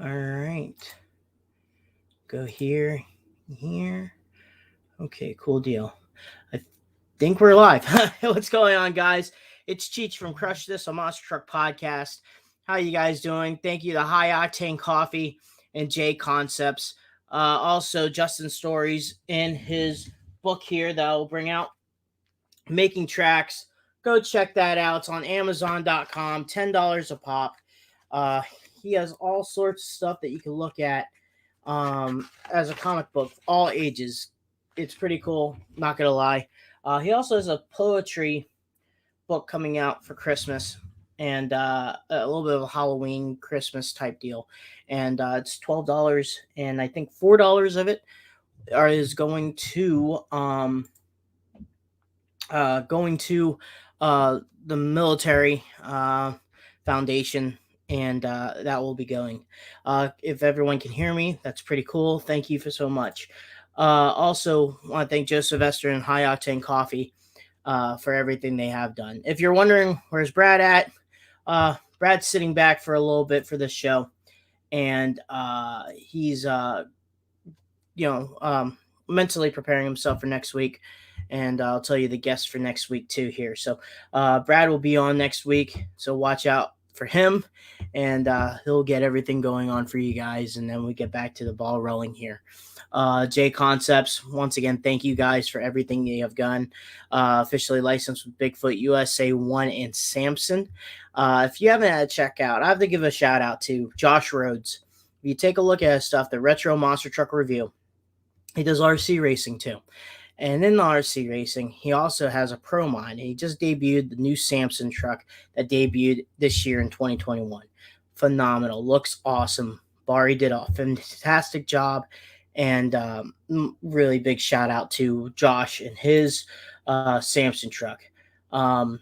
All right. Go here, here. Okay, cool deal. I think we're live. What's going on, guys? It's Cheech from Crush This, a Monster Truck podcast. How you guys doing? Thank you to High Octane Coffee and J Concepts. Also, Justin Stories in his book here that I'll bring out, Making Tracks. Go check that out. It's on Amazon.com, $10 a pop. He has all sorts of stuff that you can look at as a comic book, all ages. It's pretty cool, not gonna lie. He also has a poetry book coming out for Christmas, and a little bit of a Halloween Christmas type deal. And it's $12, and I think $4 of it is going to the military foundation, and that will be going. If everyone can hear me, that's pretty cool. Thank you for so much. Also, want to thank Joe Sylvester and High Octane Coffee for everything they have done. If you're wondering where's Brad at, Brad's sitting back for a little bit for this show, and he's mentally preparing himself for next week. And I'll tell you the guests for next week too here. So Brad will be on next week, so watch out for him, and he'll get everything going on for you guys, and then we get back to the ball rolling here. J Concepts, once again, thank you guys for everything you have done. Officially licensed with Bigfoot USA 1 and Samson. If you haven't had a check out, I have to give a shout out to Josh Rhodes. If you take a look at his stuff, the Retro Monster Truck Review, he does RC racing too. And in the RC racing, he also has a pro mine. He just debuted the new Samson truck that debuted this year in 2021. Phenomenal. Looks awesome. Barry did a fantastic job. And really big shout out to Josh and his Samson truck. I'll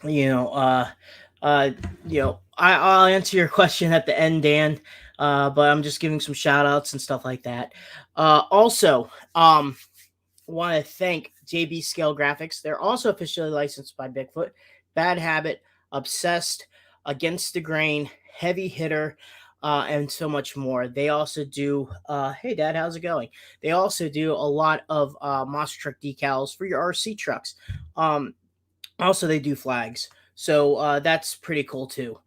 answer your question at the end, Dan. But I'm just giving some shout outs and stuff like that. Also, want to thank JB Scale Graphics. They're also officially licensed by Bigfoot. Bad Habit, Obsessed, Against the Grain, Heavy Hitter, and so much more. They also do, hey Dad, how's it going? They also do a lot of monster truck decals for your RC trucks. Also, they do flags. So that's pretty cool too.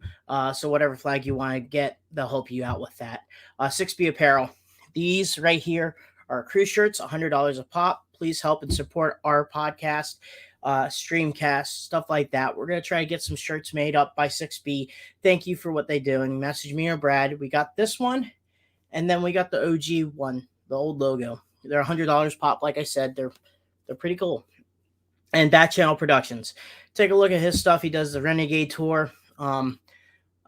So whatever flag you want to get, they'll help you out with that. 6B Apparel. These right here are crew shirts, $100 a pop. Please help and support our podcast, streamcast, stuff like that. We're going to try to get some shirts made up by 6B. Thank you for what they're doing. Message me or Brad. We got this one, and then we got the OG one, the old logo. They're $100 pop. Like I said, they're pretty cool. And That Channel Productions. Take a look at his stuff. He does the Renegade Tour,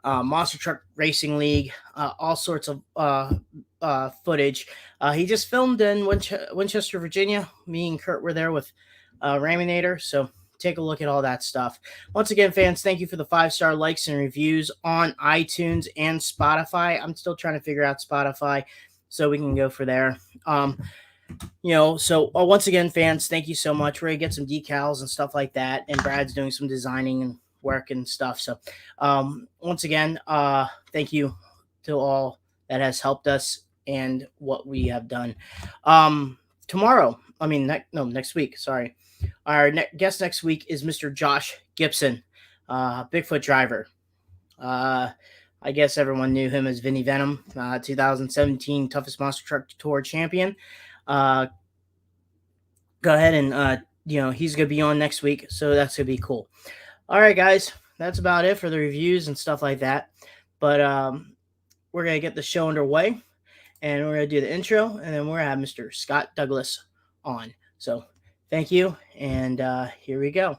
Monster Truck Racing League, all sorts of footage. He just filmed in Winchester, Virginia. Me and Kurt were there with Raminator. So take a look at all that stuff. Once again, fans, thank you for the 5-star likes and reviews on iTunes and Spotify. I'm still trying to figure out Spotify so we can go for there. Once again, fans, thank you so much. We're going to get some decals and stuff like that. And Brad's doing some designing and work and stuff. So once again, thank you to all that has helped us and what we have done. Next week, sorry. Our guest next week is Mr. Josh Gibson, Bigfoot driver. I guess everyone knew him as Vinny Venom, 2017 Toughest Monster Truck Tour champion. Go ahead and, he's going to be on next week. So that's going to be cool. All right, guys, that's about it for the reviews and stuff like that. But we're going to get the show underway, and we're going to do the intro, and then we're going to have Mr. Scott Douglas on. So thank you, and here we go.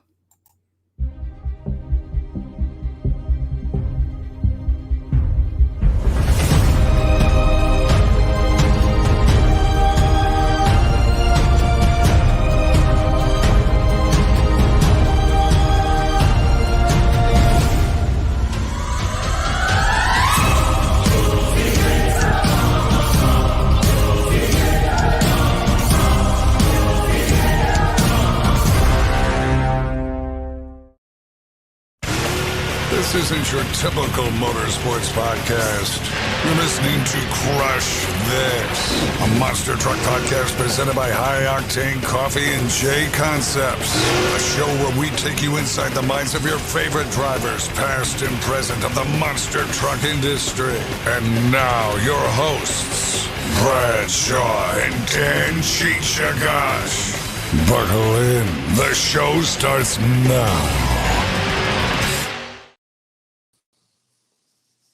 This isn't your typical motorsports podcast. You're listening to Crush This, a monster truck podcast presented by High Octane Coffee and J Concepts. A show where we take you inside the minds of your favorite drivers, past and present, of the monster truck industry. And now, your hosts, Brad Shaw and Dan Chichagash. Buckle in. The show starts now.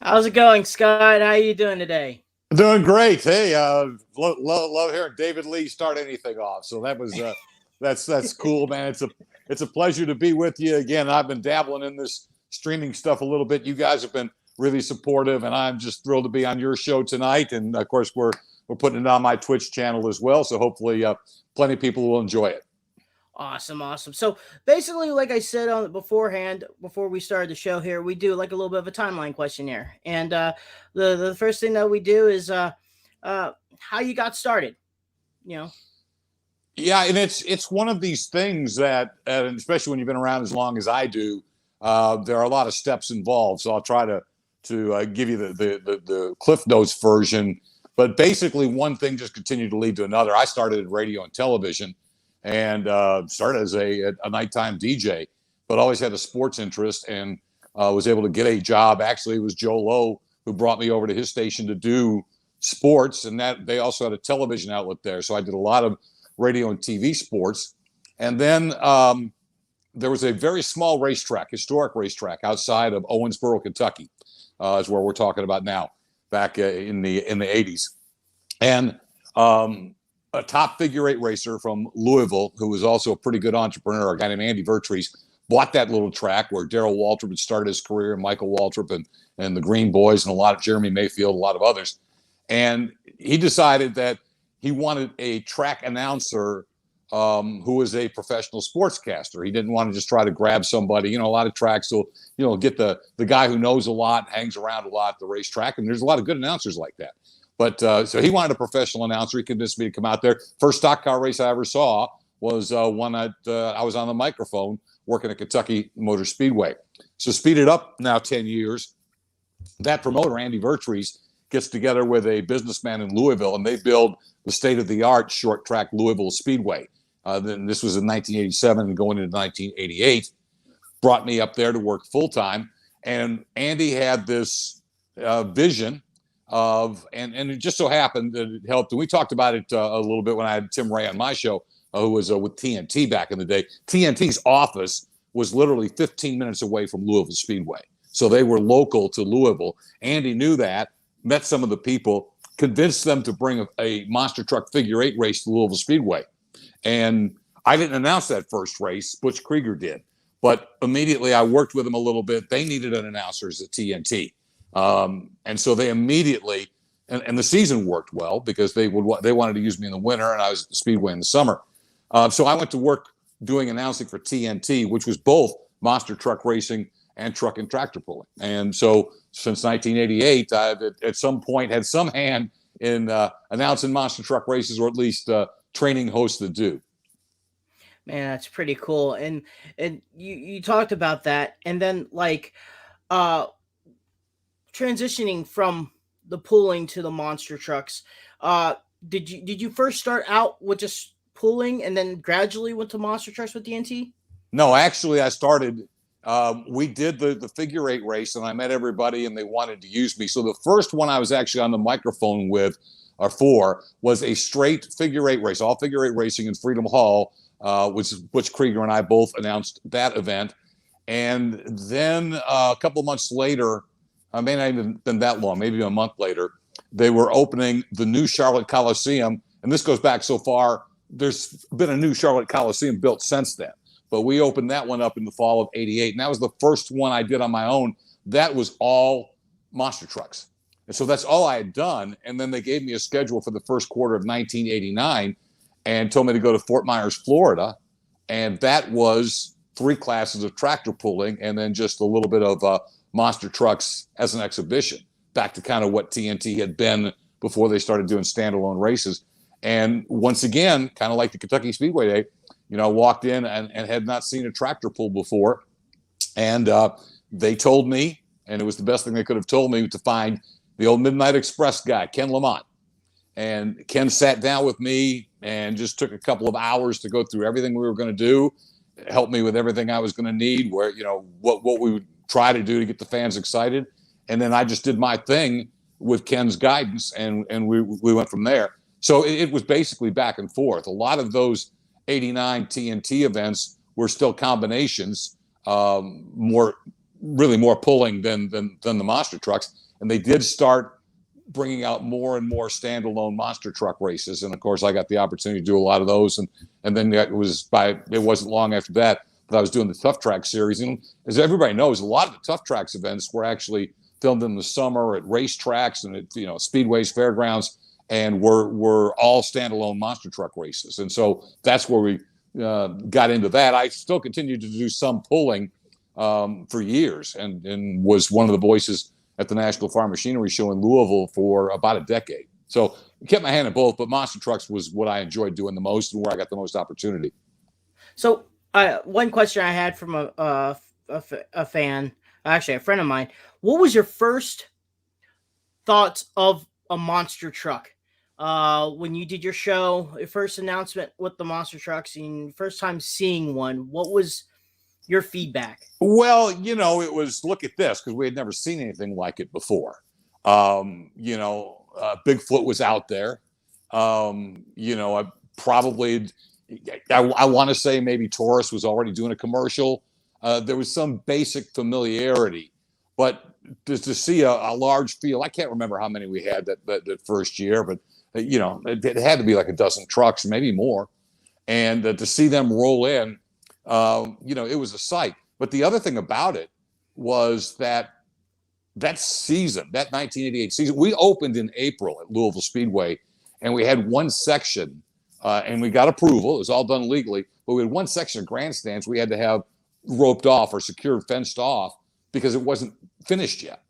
How's it going, Scott? How are you doing today? Doing great. Hey, love hearing David Lee start anything off. So that was that's cool, man. It's a pleasure to be with you again. I've been dabbling in this streaming stuff a little bit. You guys have been really supportive, and I'm just thrilled to be on your show tonight. And of course, we're putting it on my Twitch channel as well. So hopefully, plenty of people will enjoy it. Awesome. So basically, like I said on beforehand, before we started the show here, we do like a little bit of a timeline questionnaire. And the first thing that we do is how you got started, you know? Yeah, and it's one of these things that, and especially when you've been around as long as I do, there are a lot of steps involved. So I'll try to give you the Cliff Notes version. But basically, one thing just continued to lead to another. I started in radio and television, and started as a nighttime DJ, but always had a sports interest, and was able to get a job. Actually, it was Joe Lowe who brought me over to his station to do sports, and that they also had a television outlet there. So I did a lot of radio and TV sports. And then there was a very small racetrack, historic racetrack outside of Owensboro, Kentucky, is where we're talking about now, back in the 80s. And a top figure eight racer from Louisville, who was also a pretty good entrepreneur, a guy named Andy Vertrees, bought that little track where Darrell Waltrip had started his career, and Michael Waltrip and the Green Boys, and a lot of Jeremy Mayfield, a lot of others. And he decided that he wanted a track announcer who was a professional sportscaster. He didn't want to just try to grab somebody. A lot of tracks will, get the guy who knows a lot, hangs around a lot at the racetrack, and there's a lot of good announcers like that. But so he wanted a professional announcer. He convinced me to come out there. First stock car race I ever saw was one I was on the microphone working at Kentucky Motor Speedway. So speed it up now 10 years. That promoter, Andy Vertrees, gets together with a businessman in Louisville, and they build the state-of-the-art short track Louisville Speedway. Then this was in 1987 and going into 1988. Brought me up there to work full-time. And Andy had this vision of, and it just so happened that it helped. And we talked about it a little bit when I had Tim Ray on my show, who was with TNT back in the day. TNT's office was literally 15 minutes away from Louisville Speedway. So they were local to Louisville. Andy knew that, met some of the people, convinced them to bring a monster truck figure eight race to Louisville Speedway. And I didn't announce that first race. Butch Krieger did. But immediately I worked with them a little bit. They needed an announcer at TNT. And so they immediately, and the season worked well because they wanted to use me in the winter, and I was at the Speedway in the summer. So I went to work doing announcing for TNT, which was both monster truck racing and truck and tractor pulling. And so since 1988, I've at some point had some hand in announcing monster truck races, or at least training hosts that do. Man, that's pretty cool. And you talked about that, and then transitioning from the pulling to the monster trucks. Did you first start out with just pulling and then gradually went to monster trucks with TNT? No, actually I started, we did the figure eight race, and I met everybody and they wanted to use me. So the first one I was actually on the microphone with or for was a straight figure eight race, all figure eight racing in Freedom Hall, which Butch Krieger and I both announced that event. And then a couple of months later, I may not even been that long, maybe a month later, they were opening the new Charlotte Coliseum. And this goes back so far, there's been a new Charlotte Coliseum built since then. But we opened that one up in the fall of '88. And that was the first one I did on my own. That was all monster trucks. And so that's all I had done. And then they gave me a schedule for the first quarter of 1989 and told me to go to Fort Myers, Florida. And that was 3 classes of tractor pulling and then just a little bit of monster trucks as an exhibition, back to kind of what TNT had been before they started doing standalone races. And once again, kind of like the Kentucky Speedway Day, walked in and had not seen a tractor pull before. And they told me, and it was the best thing they could have told me, to find the old Midnight Express guy, Ken Lamont. And Ken sat down with me and just took a couple of hours to go through everything we were going to do, help me with everything I was going to need, where, what we would try to do to get the fans excited. And then I just did my thing with Ken's guidance, and we went from there. So it was basically back and forth. A lot of those 89 TNT events were still combinations, more pulling than the monster trucks. And they did start bringing out more and more standalone monster truck races. And of course, I got the opportunity to do a lot of those. And then it wasn't long after that I was doing the Tough Track series. And as everybody knows, a lot of the Tough Tracks events were actually filmed in the summer at racetracks and at speedways, fairgrounds, and were all standalone monster truck races. And so that's where we got into that. I still continued to do some pulling for years, and was one of the voices at the National Farm Machinery Show in Louisville for about a decade. So I kept my hand in both, but monster trucks was what I enjoyed doing the most and where I got the most opportunity. So one question I had from a fan, actually a friend of mine, what was your first thoughts of a monster truck? When you did your show, your first announcement with the monster trucks and first time seeing one, what was your feedback? Well, it was, look at this, because we had never seen anything like it before. Bigfoot was out there. I want to say maybe Taurus was already doing a commercial. There was some basic familiarity, but to see a large field, I can't remember how many we had that first year, but it had to be like a dozen trucks, maybe more. And to see them roll in, it was a sight. But the other thing about it was that season, that 1988 season, we opened in April at Louisville Speedway, and we had one section, and we got approval. It was all done legally, but we had one section of grandstands we had to have roped off or secured, fenced off, because it wasn't finished yet.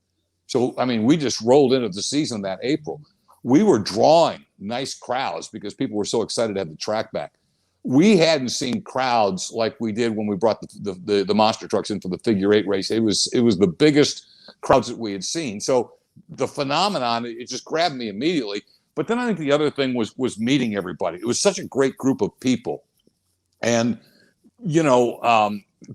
So, we just rolled into the season that April. We were drawing nice crowds because people were so excited to have the track back. We hadn't seen crowds like we did when we brought the monster trucks in for the figure 8 race. It was the biggest crowds that we had seen. So the phenomenon, it just grabbed me immediately. But then I think the other thing was meeting everybody. It was such a great group of people, and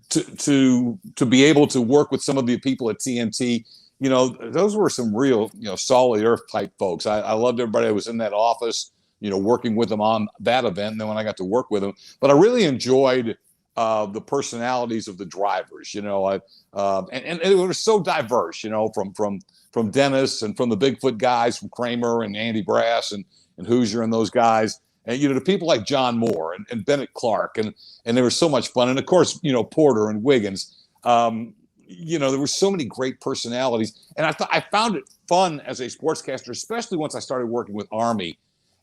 to be able to work with some of the people at TNT, those were some real solid earth type folks. I loved everybody that was in that office, working with them on that event. And then when I got to work with them, but I really enjoyed the personalities of the drivers, and it was so diverse, from Dennis and from the Bigfoot guys, from Kramer and Andy Brass and Hoosier and those guys, and to people like John Moore and Bennett Clark, and there was so much fun, and of course Porter and Wiggins. There were so many great personalities, and I found it fun as a sportscaster, especially once I started working with Army,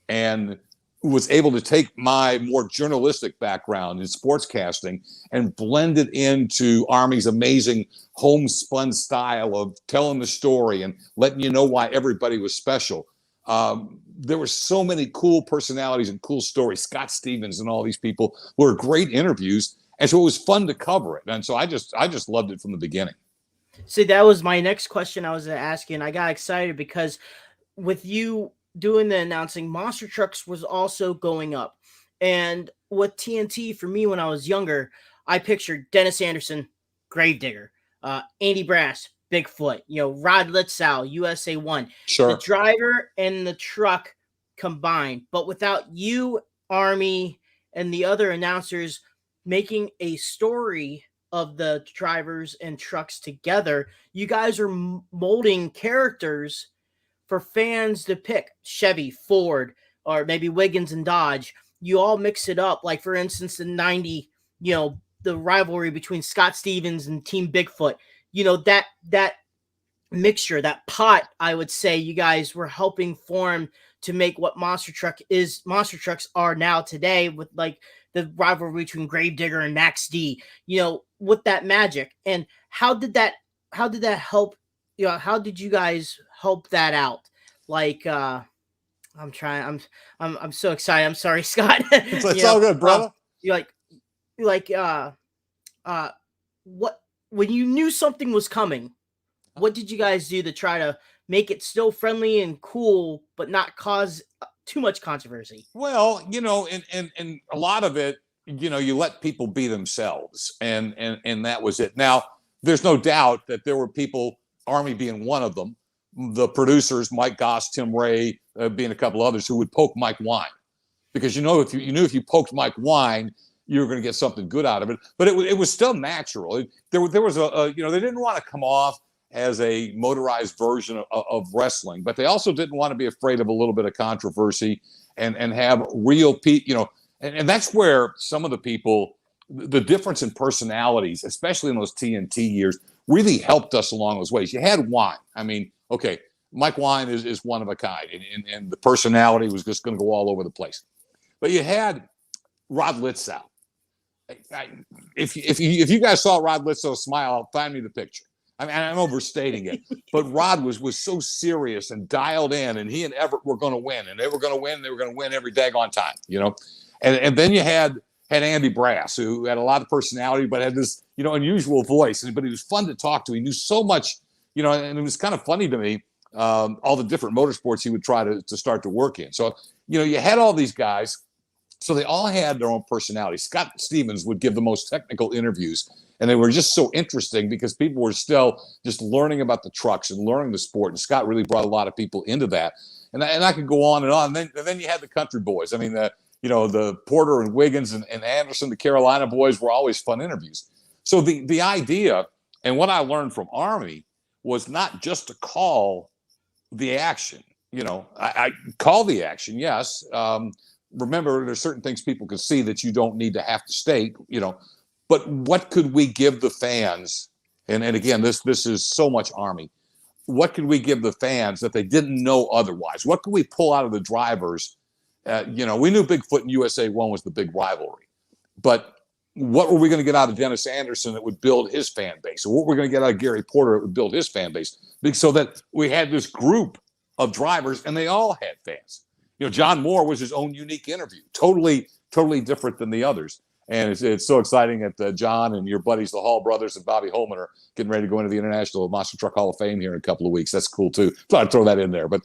and was able to take my more journalistic background in sportscasting and blend it into Army's amazing homespun style of telling the story and letting you know why everybody was special. There were so many cool personalities and cool stories. Scott Stevens and all these people were great interviews, and so it was fun to cover it. And so I just loved it from the beginning. See, that was my next question I was asking. I got excited because with you doing the announcing, monster trucks was also going up, and with TNT, for me when I was younger, I pictured Dennis Anderson, Gravedigger, Andy Brass, Bigfoot, Rod Litzow, USA 1, sure, the driver and the truck combined. But without you, Army, and the other announcers making a story of the drivers and trucks together, you guys are molding characters for fans to pick. Chevy, Ford, or maybe Wiggins and Dodge. You all mix it up. Like, for instance, in 90, the rivalry between Scott Stevens and Team Bigfoot, that mixture, that pot, I would say you guys were helping form to make what monster trucks are now today, with like the rivalry between Gravedigger and Max D, with that magic. And how did that help? How did you guys help that out? Like, I'm so excited. I'm sorry, Scott. It's all good, brother. What when you knew something was coming, what did you guys do to try to make it still friendly and cool, but not cause too much controversy? Well, and a lot of it, you let people be themselves, and that was it. Now, there's no doubt that there were people, Army being one of them, the producers, Mike Goss, Tim Ray, being a couple others, who would poke Mike Wine, because if you poked Mike Wine, you were going to get something good out of it. But it was still natural. There was they didn't want to come off as a motorized version of wrestling, but they also didn't want to be afraid of a little bit of controversy and have real people, and that's where some of the people, the difference in personalities, especially in those TNT years, really helped us along those ways. You had Wine. I mean, okay, Mike Wine is one of a kind, and the personality was just going to go all over the place. But you had Rod Litzow. If you guys saw Rod Litzow smile, find me the picture. I mean, I'm overstating it, but Rod was so serious and dialed in, and he and Everett were going to win, and they were going to win. They were going to win every daggone time, And then you had Andy Brass, who had a lot of personality, but had this unusual voice. But he was fun to talk to. He knew so much, and it was kind of funny to me, all the different motorsports he would try to start to work in. So you had all these guys. So they all had their own personality. Scott Stevens would give the most technical interviews, and they were just so interesting because people were still just learning about the trucks and learning the sport. And Scott really brought a lot of people into that. And I could go on and on. And then you had the country boys. I mean, the Porter and Wiggins and Anderson, the Carolina boys, were always fun interviews. So the idea, and what I learned from Army, was not just to call the action. I call the action, yes. Remember, there's certain things people can see that you don't need to have to state, but what could we give the fans? And again, this is so much Army. What could we give the fans that they didn't know otherwise? What could we pull out of the drivers? We knew Bigfoot and USA 1 was the big rivalry, but what were we going to get out of Dennis Anderson that would build his fan base? Or what were we going to get out of Gary Porter that would build his fan base? So that we had this group of drivers, and they all had fans. John Moore was his own unique interview, totally different than the others. And it's so exciting that John and your buddies, the Hall brothers and Bobby Holman, are getting ready to go into the International Monster Truck Hall of Fame here in a couple of weeks. That's cool too. Thought I'd throw that in there. But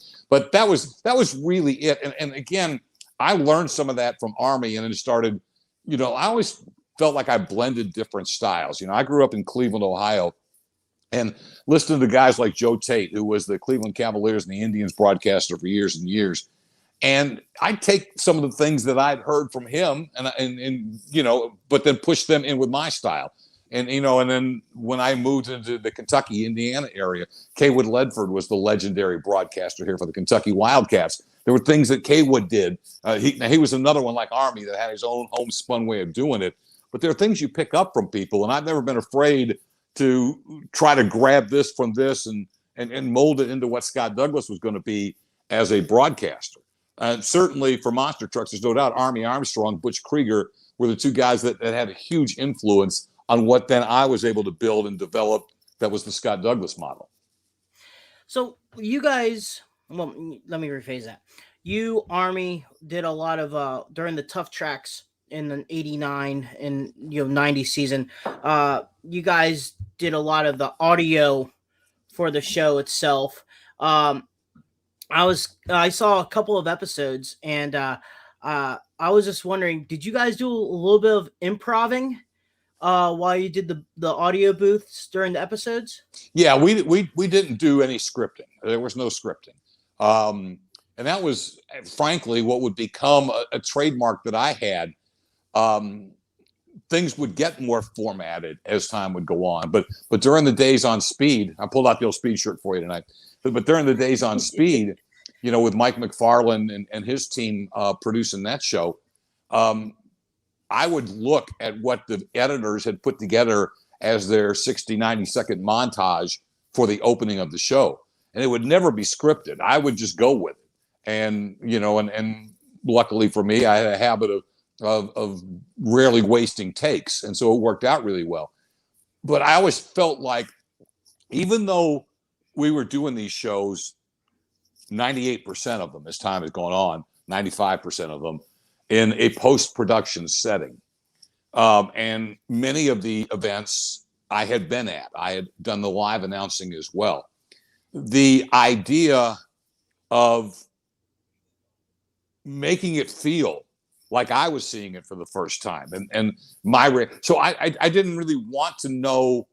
that was really it. And again, I learned some of that from Army, and then started, I always felt like I blended different styles. I grew up in Cleveland, Ohio, and listened to guys like Joe Tate, who was the Cleveland Cavaliers and the Indians broadcaster for years and years. And I'd take some of the things that I'd heard from him and but then push them in with my style. And then when I moved into the Kentucky, Indiana area, Kaywood Ledford was the legendary broadcaster here for the Kentucky Wildcats. There were things that Kaywood did. He was another one like Army that had his own homespun way of doing it. But there are things you pick up from people, and I've never been afraid to try to grab this from this and mold it into what Scott Douglas was going to be as a broadcaster. And certainly for monster trucks, there's no doubt Army Armstrong, Butch Krieger were the two guys that had a huge influence on what then I was able to build and develop. That was the Scott Douglas model. So you guys, well, let me rephrase that. You, Army, did a lot of during the tough tracks in the 89 and 90 season. You guys did a lot of the audio for the show itself. I saw a couple of episodes, and I was just wondering, did you guys do a little bit of improving while you did the audio booths during the episodes? Yeah, we didn't do any scripting. There was no scripting. And that was, frankly, what would become a trademark that I had. Things would get more formatted as time would go on. But during the days on Speed, I pulled out the old Speed shirt for you tonight. But during the days on Speed, with Mike McFarland and his team producing that show, I would look at what the editors had put together as their 60, 90-second montage for the opening of the show. And it would never be scripted. I would just go with it. And, and luckily for me, I had a habit of rarely wasting takes. And so it worked out really well. But I always felt like, even though we were doing these shows, 98% of them, as time has gone on, 95% of them, in a post-production setting. And many of the events I had been at. I had done the live announcing as well. The idea of making it feel like I was seeing it for the first time, and so I didn't really want to know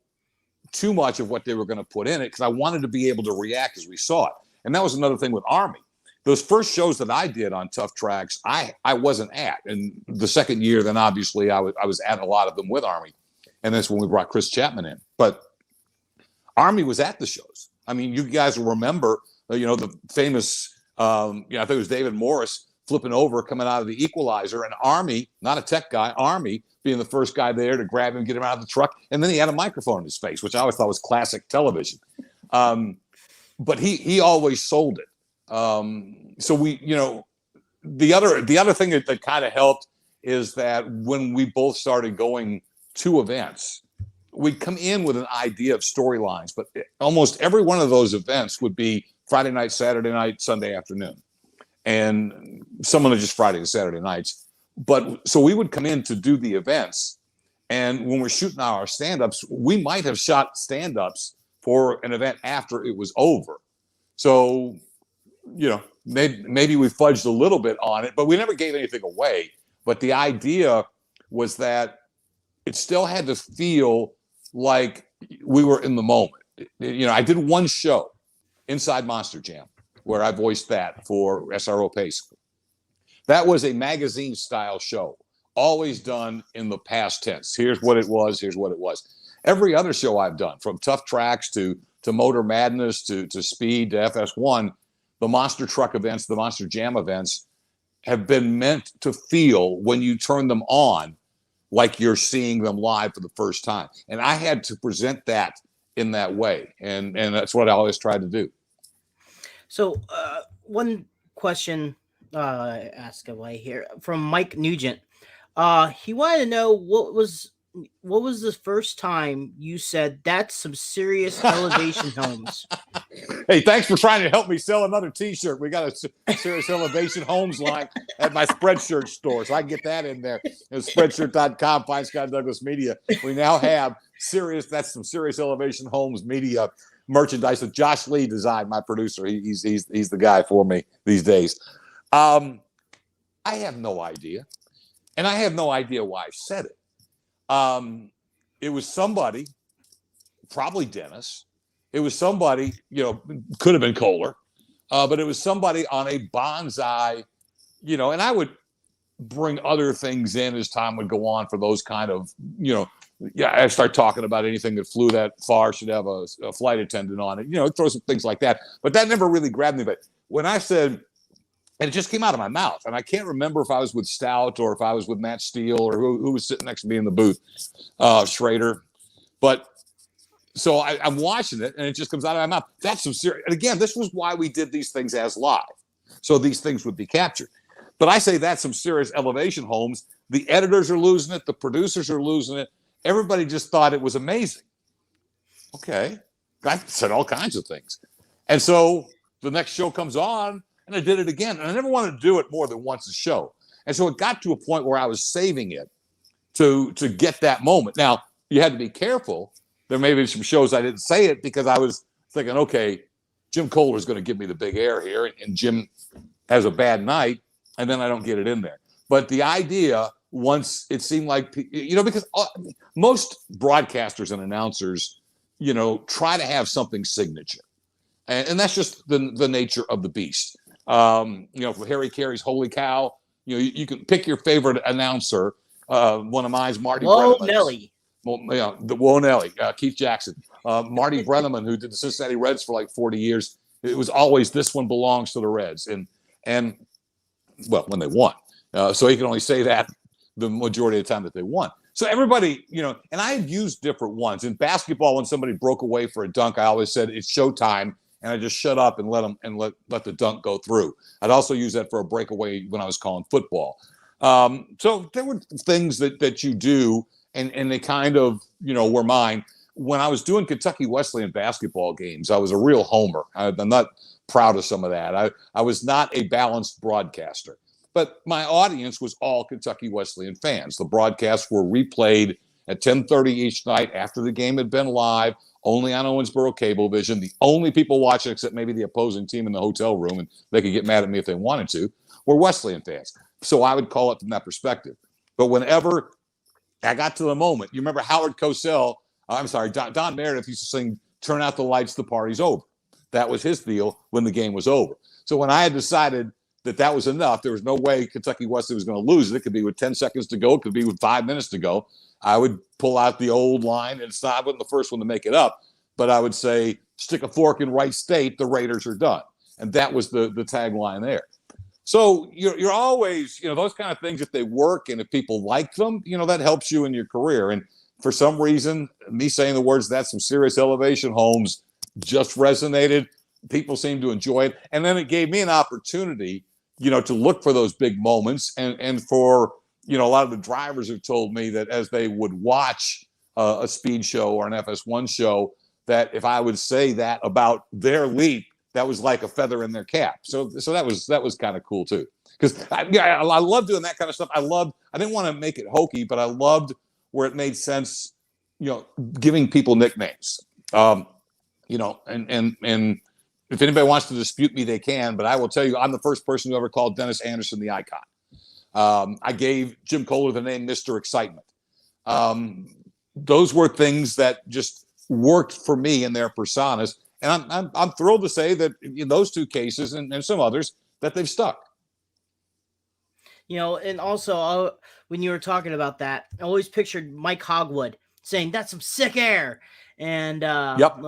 too much of what they were going to put in it because I wanted to be able to react as we saw it. And that was another thing with Army. Those first shows that I did on Tough Tracks, I wasn't at. And the second year, then obviously I was at a lot of them with Army. And that's when we brought Chris Chapman in. But Army was at the shows. I mean, you guys will remember, the famous, I think it was David Morris flipping over, coming out of the Equalizer, and Army, not a tech guy, Army being the first guy there to grab him, get him out of the truck. And then he had a microphone in his face, which I always thought was classic television. But he always sold it. So the other thing that kind of helped is that when we both started going to events, we'd come in with an idea of storylines, but almost every one of those events would be Friday night, Saturday night, Sunday afternoon, and some of them just Friday and Saturday nights. But so we would come in to do the events, and when we're shooting our stand-ups, we might have shot stand-ups for an event after it was over. So, maybe we fudged a little bit on it, but we never gave anything away. But the idea was that it still had to feel like we were in the moment. I did one show, Inside Monster Jam, where I voiced that for SRO Pace. That was a magazine-style show, always done in the past tense. Here's what it was. Here's what it was. Every other show I've done, from Tough Tracks to Motor Madness to Speed to FS1, the Monster Truck events, the Monster Jam events have been meant to feel, when you turn them on, like you're seeing them live for the first time. And I had to present that in that way. And that's what I always tried to do. So one question asked away here from Mike Nugent. He wanted to know what was the first time you said that's some serious Elevation Homes? Hey, thanks for trying to help me sell another T-shirt. We got a Serious Elevation Homes line at my Spreadshirt store, so I can get that in there. It's Spreadshirt.com, Fine Scott Douglas Media. We now have that's some Serious Elevation Homes media merchandise that Josh Lee designed, my producer. He's the guy for me these days. I have no idea, and I have no idea why I said it. It was somebody, probably Dennis. It was somebody, could have been Kohler, but it was somebody on a bonsai, and I would bring other things in as time would go on for those kind of, I start talking about anything that flew that far should have a flight attendant on it, throw some things like that. But that never really grabbed me. But when I said, and it just came out of my mouth, and I can't remember if I was with Stout or if I was with Matt Steele or who was sitting next to me in the booth, Schrader. But so I'm watching it, and it just comes out of my mouth. That's some serious. And again, this was why we did these things as live, so these things would be captured. But I say that's some serious Elevation Homes. The editors are losing it. The producers are losing it. Everybody just thought it was amazing. Okay. I said all kinds of things. And so the next show comes on, and I did it again. And I never wanted to do it more than once a show. And so it got to a point where I was saving it to get that moment. Now, you had to be careful. There may be some shows I didn't say it because I was thinking, okay, Jim Kohler is going to give me the big air here, and Jim has a bad night, and then I don't get it in there. But the idea, once it seemed like, because most broadcasters and announcers, try to have something signature. And that's just the nature of the beast. For Harry Carey's Holy Cow, you can pick your favorite announcer. One of mine's Marty Brenneman. Nelly. Whoa Nelly, Keith Jackson. Marty Brenneman, who did the Cincinnati Reds for like 40 years. It was always, this one belongs to the Reds. And well, when they won. So he can only say that the majority of the time that they won. So everybody, and I had used different ones. In basketball, when somebody broke away for a dunk, I always said, it's showtime. And I just shut up and let them let the dunk go through. I'd also use that for a breakaway when I was calling football. So there were things that you do, and they kind of, were mine. When I was doing Kentucky Wesleyan basketball games, I was a real homer. I'm not proud of some of that. I was not a balanced broadcaster, but my audience was all Kentucky Wesleyan fans. The broadcasts were replayed at 10:30 each night after the game had been live, only on Owensboro Cablevision. The only people watching, except maybe the opposing team in the hotel room, and they could get mad at me if they wanted to, were Wesleyan fans. So I would call it from that perspective. But whenever I got to the moment, you remember Howard Cosell, Don Meredith used to sing, "Turn out the lights, the party's over." That was his deal when the game was over. So when I had decided that was enough, there was no way Kentucky Wesleyan was going to lose it. It could be with 10 seconds to go. It could be with 5 minutes to go. I would pull out the old line, and I wasn't the first one to make it up, but I would say, "Stick a fork in Wright State, the Raiders are done." And that was the tagline there. So you're always, those kind of things, if they work and if people like them, that helps you in your career. And for some reason, me saying the words, "That's some serious elevation, Holmes," just resonated. People seemed to enjoy it. And then it gave me an opportunity, to look for those big moments. And for, a lot of the drivers have told me that as they would watch a speed show or an FS1 show, that if I would say that about their leap, that was like a feather in their cap. So that was kind of cool too. Because I love doing that kind of stuff. I didn't want to make it hokey, but I loved where it made sense, giving people nicknames. And if anybody wants to dispute me, they can, but I will tell you, I'm the first person who ever called Dennis Anderson the Icon. I gave Jim Kohler the name Mr. Excitement. Those were things that just worked for me in their personas. And I'm thrilled to say that in those two cases and some others that they've stuck. And also when you were talking about that, I always pictured Mike Hogwood saying, "That's some sick air." And, Yep.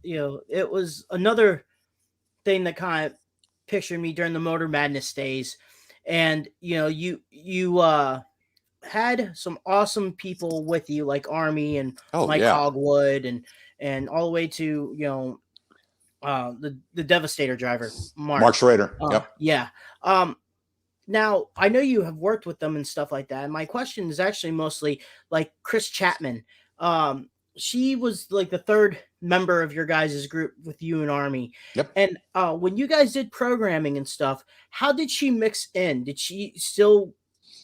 It was another thing that kind of pictured me during the Motor Madness days. And, you had some awesome people with you, like Army and Mike Hogwood and all the way to, the Devastator driver, Mark Schrader. Yep. Yeah. Now, I know you have worked with them and stuff like that. And my question is actually mostly like Chris Chapman. She was like the third member of your guys' group with you and Army. Yep. And when you guys did programming and stuff, how did she mix in? Did she still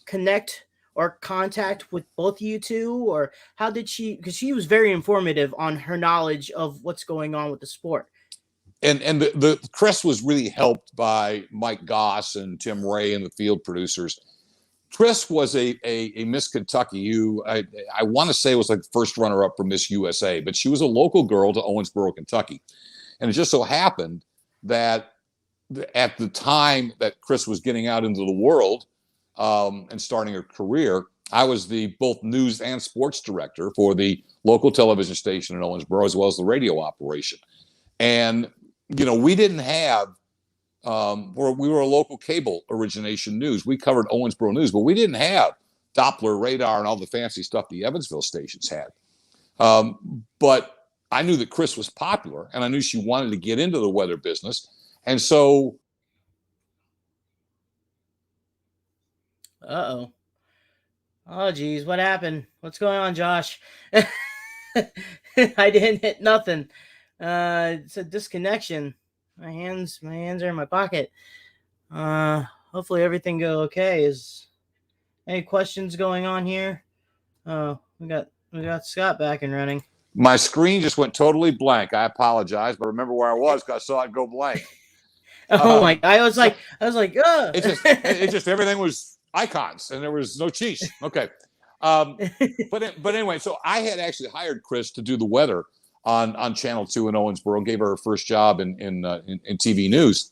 connect or contact with both you two? Or how did she, because she was very informative on her knowledge of what's going on with the sport. And the Chris was really helped by Mike Goss and Tim Ray and the field producers. Chris was a Miss Kentucky who I want to say was like the first runner-up for Miss USA, but she was a local girl to Owensboro, Kentucky. And it just so happened that at the time that Chris was getting out into the world and starting her career, I was the both news and sports director for the local television station in Owensboro, as well as the radio operation. And, we didn't have, we were a local cable origination news. We covered Owensboro news, but we didn't have Doppler radar and all the fancy stuff the Evansville stations had. But I knew that Chris was popular, and I knew she wanted to get into the weather business. And so. Uh-oh. Oh, geez. What happened? What's going on, Josh? I didn't hit nothing. It's a disconnection. My hands are in my pocket. Hopefully everything go okay. Is any questions going on here? Oh, we got Scott back and running. My screen just went totally blank. I apologize, but remember where I was because I saw it go blank. Oh my! I was like, ugh. It just everything was icons and there was no cheese. Okay. But anyway, so I had actually hired Chris to do the weather on Channel 2 in Owensboro, gave her first job in TV news.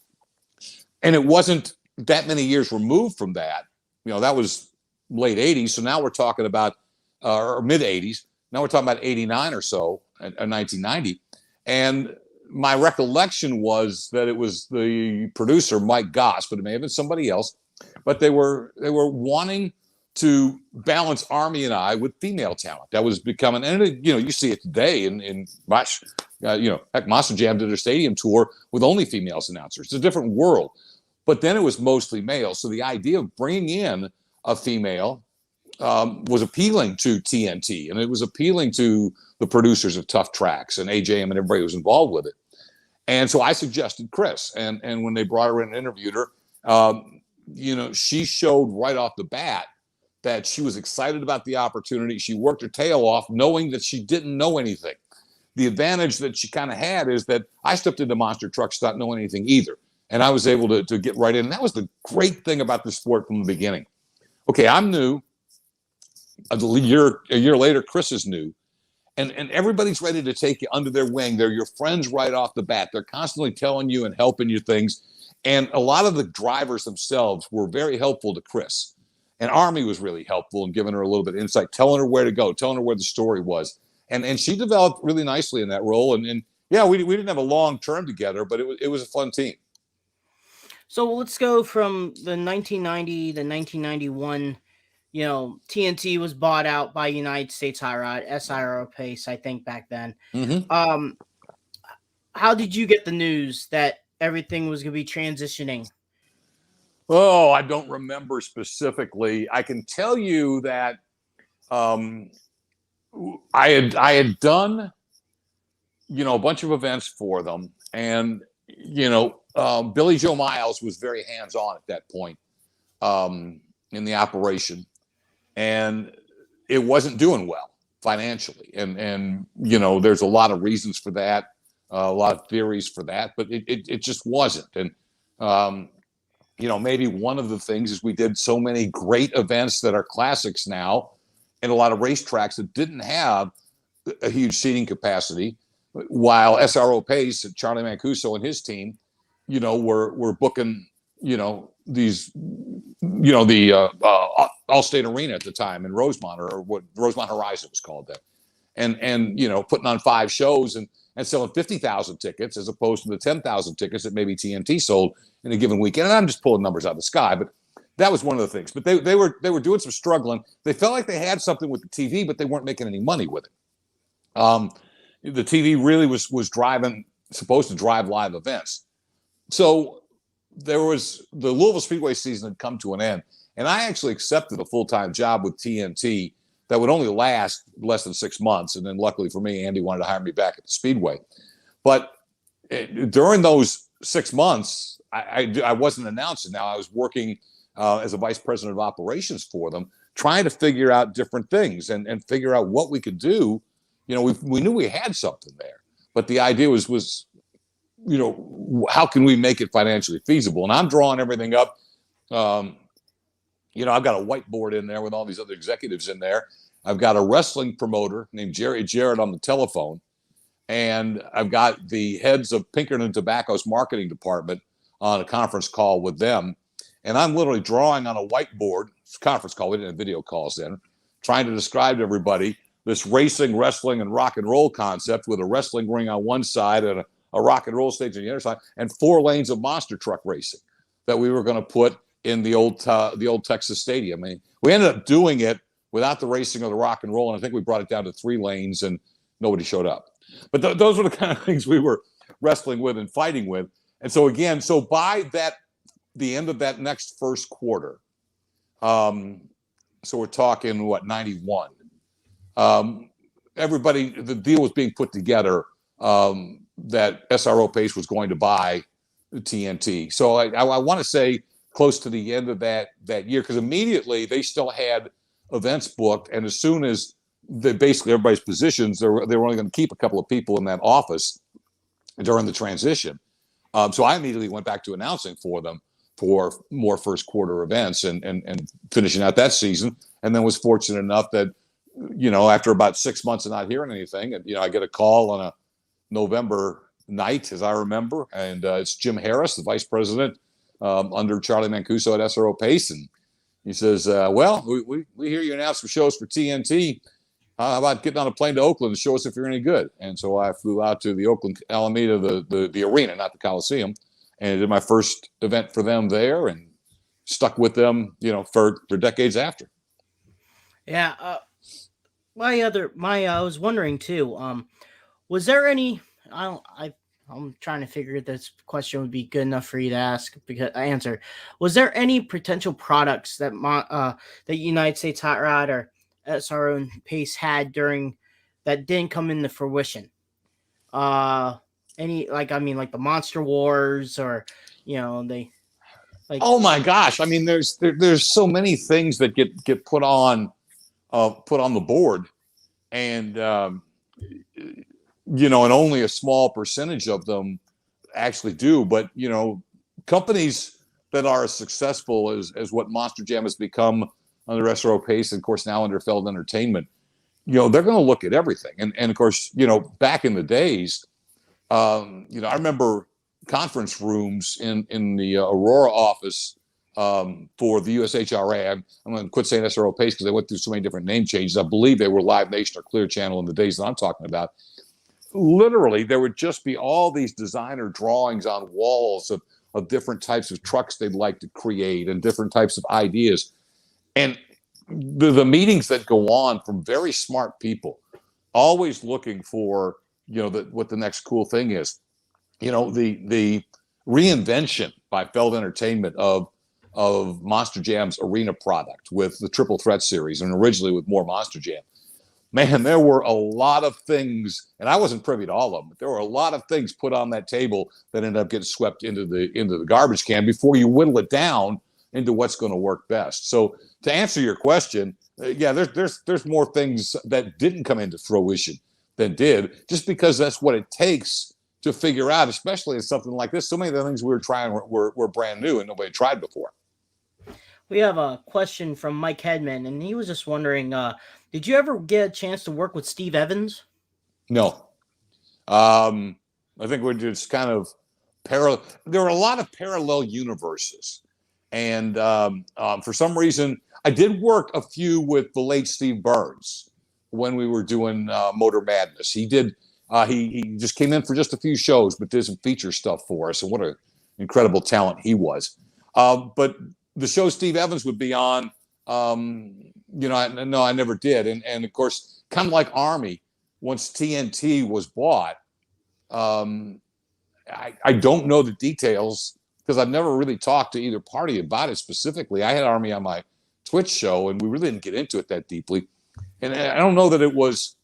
And it wasn't that many years removed from that. That was late 80s. So now we're talking about, or mid 80s. Now we're talking about 89 or so, 1990. And my recollection was that it was the producer, Mike Goss, but it may have been somebody else. But they were wanting to balance Army and I with female talent. That was becoming, and you see it today in heck, Monster Jam did a stadium tour with only females announcers. It's a different world. But then it was mostly male. So the idea of bringing in a female was appealing to TNT, and it was appealing to the producers of Tough Tracks and AJM and everybody who was involved with it. And so I suggested Chris, and when they brought her in and interviewed her, she showed right off the bat that she was excited about the opportunity. She worked her tail off knowing that she didn't know anything. The advantage that she kind of had is that I stepped into monster trucks not knowing anything either. And I was able to get right in. And that was the great thing about the sport from the beginning. Okay, I'm new. A year later, Chris is new. And everybody's ready to take you under their wing. They're your friends right off the bat. They're constantly telling you and helping you things. And a lot of the drivers themselves were very helpful to Chris. And Army was really helpful in giving her a little bit of insight, telling her where to go, telling her where the story was. And she developed really nicely in that role. And yeah, we didn't have a long term together, but it was a fun team. So let's go from the 1990 to 1991. TNT was bought out by United States Hot Rod, SRO Pace, I think back then. Mm-hmm. How did you get the news that everything was going to be transitioning? Oh, I don't remember specifically. I can tell you that I had done, a bunch of events for them, and Billy Joe Miles was very hands-on at that point in the operation, and it wasn't doing well financially, and there's a lot of reasons for that, a lot of theories for that, but it just wasn't, and maybe one of the things is we did so many great events that are classics now, and a lot of racetracks that didn't have a huge seating capacity, while SRO Pace and Charlie Mancuso and his team, were booking, these, the Allstate Arena at the time in Rosemont, or what Rosemont Horizon was called then, and putting on 5 shows and selling 50,000 tickets as opposed to the 10,000 tickets that maybe TNT sold in a given weekend. And I'm just pulling numbers out of the sky, but that was one of the things. But they were doing some struggling. They felt like they had something with the TV, but they weren't making any money with it. The TV really was supposed to drive live events. So there was the Louisville Speedway season had come to an end, and I actually accepted a full-time job with TNT that would only last less than 6 months. And then luckily for me, Andy wanted to hire me back at the Speedway. But during those 6 months, I wasn't announcing. Now I was working as a vice president of operations for them, trying to figure out different things and figure out what we could do. We knew we had something there, but the idea was how can we make it financially feasible? And I'm drawing everything up. I've got a whiteboard in there with all these other executives in there. I've got a wrestling promoter named Jerry Jarrett on the telephone. And I've got the heads of Pinkerton Tobacco's marketing department on a conference call with them. And I'm literally drawing on a whiteboard, it's a conference call, we didn't have video calls then, trying to describe to everybody this racing, wrestling, and rock and roll concept with a wrestling ring on one side and a rock and roll stage on the other side, and 4 lanes of monster truck racing that we were going to put in the old Texas Stadium. I mean, we ended up doing it without the racing or the rock and roll, and I think we brought it down to 3 lanes, and nobody showed up. But those were the kind of things we were wrestling with and fighting with. And so again, by the end of that next first quarter, so we're talking 91. Everybody, the deal was being put together that SRO Pace was going to buy TNT. So I want to say close to the end of that year, because immediately they still had events booked, and as soon as basically everybody's positions, they were only going to keep a couple of people in that office during the transition. So I immediately went back to announcing for them for more first quarter events and finishing out that season, and then was fortunate enough that after about 6 months of not hearing anything, I get a call on a November night, as I remember, and it's Jim Harris, the vice president under Charlie Mancuso at SRO Pace, and he says, well, we hear you announced some shows for TNT. How about getting on a plane to Oakland and show us if you're any good? And so I flew out to the Oakland Alameda, the arena, not the Coliseum, and did my first event for them there, and stuck with them, for decades after. Yeah. I was wondering too. Was there any? I'm trying to figure this question would be good enough for you to answer. Was there any potential products that that United States Hot Rod or SRO and Pace had during that didn't come into fruition? Like the Monster Wars, or Like, Oh my gosh! I mean, there's so many things that get put on the board, and and only a small percentage of them actually do. But companies that are as successful as what Monster Jam has become under SRO Pace, and of course now under Feld Entertainment, they're going to look at everything. And of course, back in the days, I remember conference rooms in the Aurora office for the USHRA. I'm going to quit saying SRO Pace because they went through so many different name changes. I believe they were Live Nation or Clear Channel in the days that I'm talking about. Literally, there would just be all these designer drawings on walls of different types of trucks they'd like to create and different types of ideas. And the meetings that go on from very smart people, always looking for, what the next cool thing is. The reinvention by Feld Entertainment of Monster Jam's arena product with the Triple Threat series, and originally with more Monster Jam. Man, there were a lot of things, and I wasn't privy to all of them, but there were a lot of things put on that table that ended up getting swept into the garbage can before you whittle it down into what's going to work best. So to answer your question, there's more things that didn't come into fruition than did, just because that's what it takes to figure out, especially in something like this. So many of the things we were trying were brand new and nobody tried before. We have a question from Mike Hedman, and he was just wondering, did you ever get a chance to work with Steve Evans? No. I think we're just kind of parallel. There are a lot of parallel universes. And for some reason, I did work a few with the late Steve Burns when we were doing Motor Madness. He did. He just came in for just a few shows, but did some feature stuff for us. And what an incredible talent he was. But the show Steve Evans would be on, I never did. And of course, kind of like Army, once TNT was bought, I don't know the details because I've never really talked to either party about it specifically. I had Army on my Twitch show, and we really didn't get into it that deeply. And I don't know that it was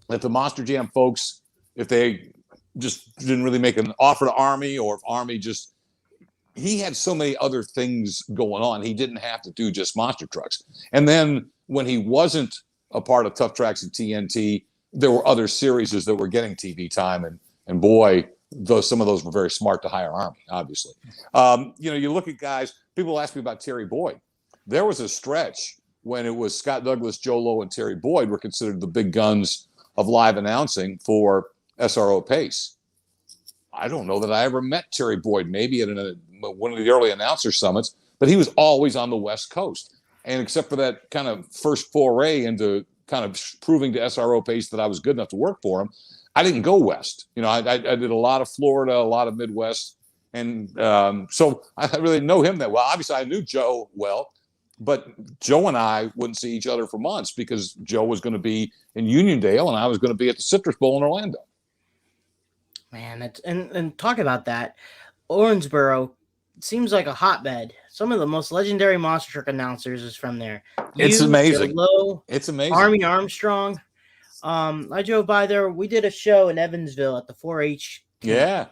that the Monster Jam folks, if they just didn't really make an offer to Army, or if Army just, he had so many other things going on. He didn't have to do just monster trucks. And then when he wasn't a part of Tough Tracks and TNT, there were other series that were getting TV time. And boy, some of those were very smart to hire Army, obviously. You look at guys, people ask me about Terry Boyd. There was a stretch when it was Scott Douglas, Joe Lowe, and Terry Boyd were considered the big guns of live announcing for SRO Pace. I don't know that I ever met Terry Boyd, maybe at one of the early announcer summits, but he was always on the West Coast. And except for that kind of first foray into kind of proving to SRO Pace that I was good enough to work for him, I didn't go West. I did a lot of Florida, a lot of Midwest. And so I really didn't know him that well. Obviously, I knew Joe well, but Joe and I wouldn't see each other for months because Joe was going to be in Uniondale and I was going to be at the Citrus Bowl in Orlando. Man, and talk about that. Owensboro seems like a hotbed. Some of the most legendary monster truck announcers is from there. It's amazing. Lowe, it's amazing. Army Armstrong. I drove by there. We did a show in Evansville at the 4-H. Yeah.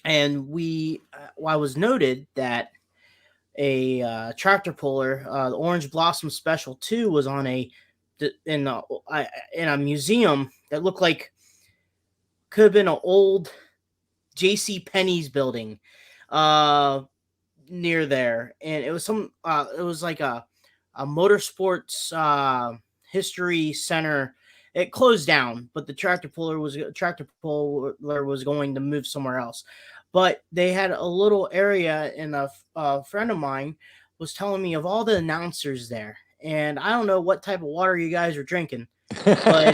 And I was noted that a tractor puller, the Orange Blossom Special 2, was on in a museum that looked like could have been an old J.C. Penney's building near there, and it was it was like a motorsports history center. It closed down, but the tractor puller was going to move somewhere else. But they had a little area, and a friend of mine was telling me of all the announcers there. And I don't know what type of water you guys were drinking, but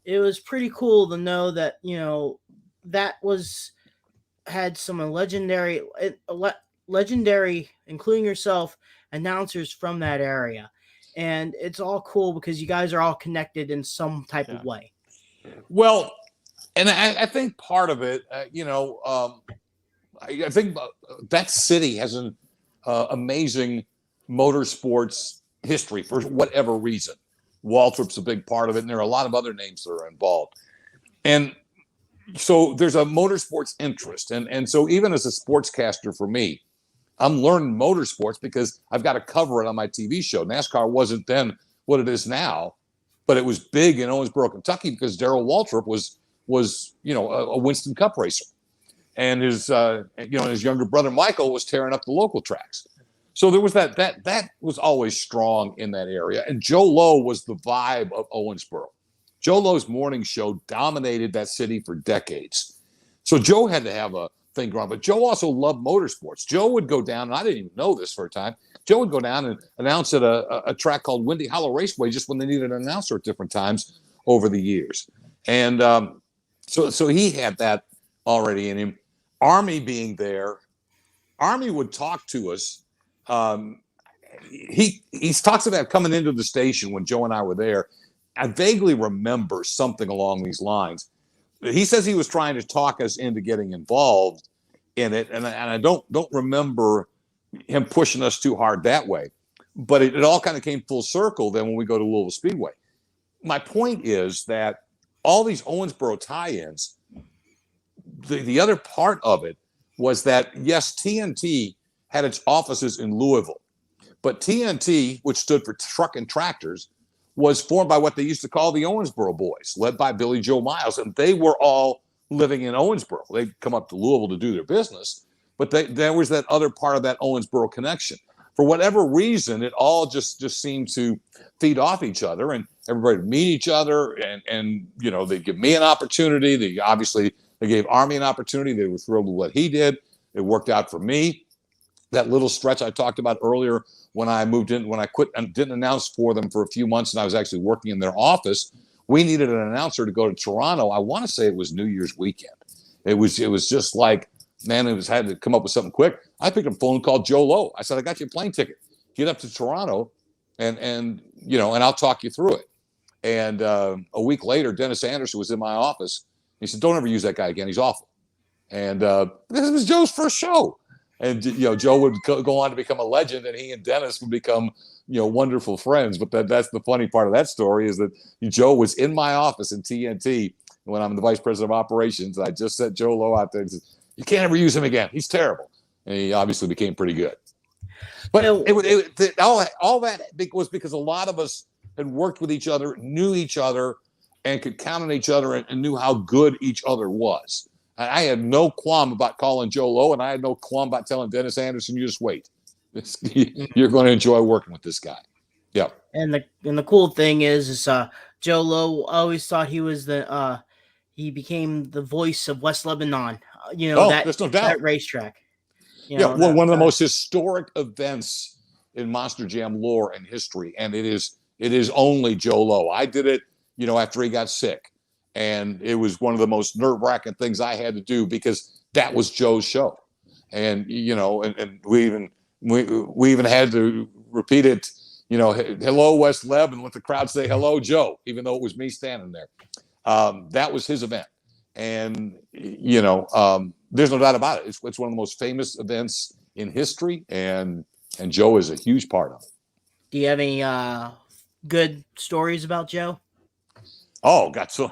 it was pretty cool to know that, that had some legendary, including yourself, announcers from that area. And it's all cool because you guys are all connected in some type of way. Well, and I think part of it, I think that city has an amazing motorsports history for whatever reason. Waltrip's a big part of it, and there are a lot of other names that are involved. And so there's a motorsports interest, and so even as a sportscaster for me, I'm learning motorsports because I've got to cover it on my TV show. NASCAR wasn't then what it is now, but it was big in Owensboro, Kentucky, because Darrell Waltrip was a Winston Cup racer, and his his younger brother Michael was tearing up the local tracks. So there was that was always strong in that area, and Joe Lowe was the vibe of Owensboro. Joe Lowe's morning show dominated that city for decades. So Joe had to have a thing going on, but Joe also loved motorsports. Joe would go down, and I didn't even know this for a time. Joe would go down and announce at a track called Windy Hollow Raceway just when they needed an announcer at different times over the years. And so he had that already in him. Army being there, Army would talk to us. He talks about coming into the station when Joe and I were there. I vaguely remember something along these lines. He says he was trying to talk us into getting involved in it, and I don't remember him pushing us too hard that way. But it all kind of came full circle then when we go to Louisville Speedway. My point is that all these Owensboro tie-ins, the other part of it was that, yes, TNT had its offices in Louisville, but TNT, which stood for Truck and Tractors, was formed by what they used to call the Owensboro Boys, led by Billy Joe Miles, and they were all living in Owensboro. They'd come up to Louisville to do their business, but there was that other part of that Owensboro connection. For whatever reason, it all just seemed to feed off each other, and everybody would meet each other, and they'd give me an opportunity. They gave Army an opportunity. They were thrilled with what he did. It worked out for me. That little stretch I talked about earlier, when I moved in, when I quit and didn't announce for them for a few months, and I was actually working in their office, we needed an announcer to go to Toronto. I want to say it was New Year's weekend. It was just like, man, had to come up with something quick. I picked up a phone and called Joe Lowe. I said, I got you a plane ticket. Get up to Toronto, and I'll talk you through it. And a week later, Dennis Anderson was in my office. He said, don't ever use that guy again. He's awful. And this was Joe's first show. And Joe would go on to become a legend, and he and Dennis would become wonderful friends. But that's the funny part of that story, is that Joe was in my office in TNT when I'm the vice president of operations. I just sent Joe Lowe out there and said, you can't ever use him again. He's terrible. And he obviously became pretty good. But all that was because a lot of us had worked with each other, knew each other, and could count on each other, and knew how good each other was. I had no qualm about calling Joe Lowe, and I had no qualm about telling Dennis Anderson, you just wait. You're going to enjoy working with this guy. Yeah. And the cool thing is Joe Lowe always thought he was he became the voice of West Lebanon. There's no doubt. That racetrack. One of the most historic events in Monster Jam lore and history, and it is only Joe Lowe. I did it, after he got sick. And it was one of the most nerve-wracking things I had to do, because that was Joe's show. And, and we even had to repeat it, hello, West Leb, and let the crowd say, hello, Joe, even though it was me standing there. That was his event. And, there's no doubt about it. It's one of the most famous events in history, and Joe is a huge part of it. Do you have any good stories about Joe? Oh, got so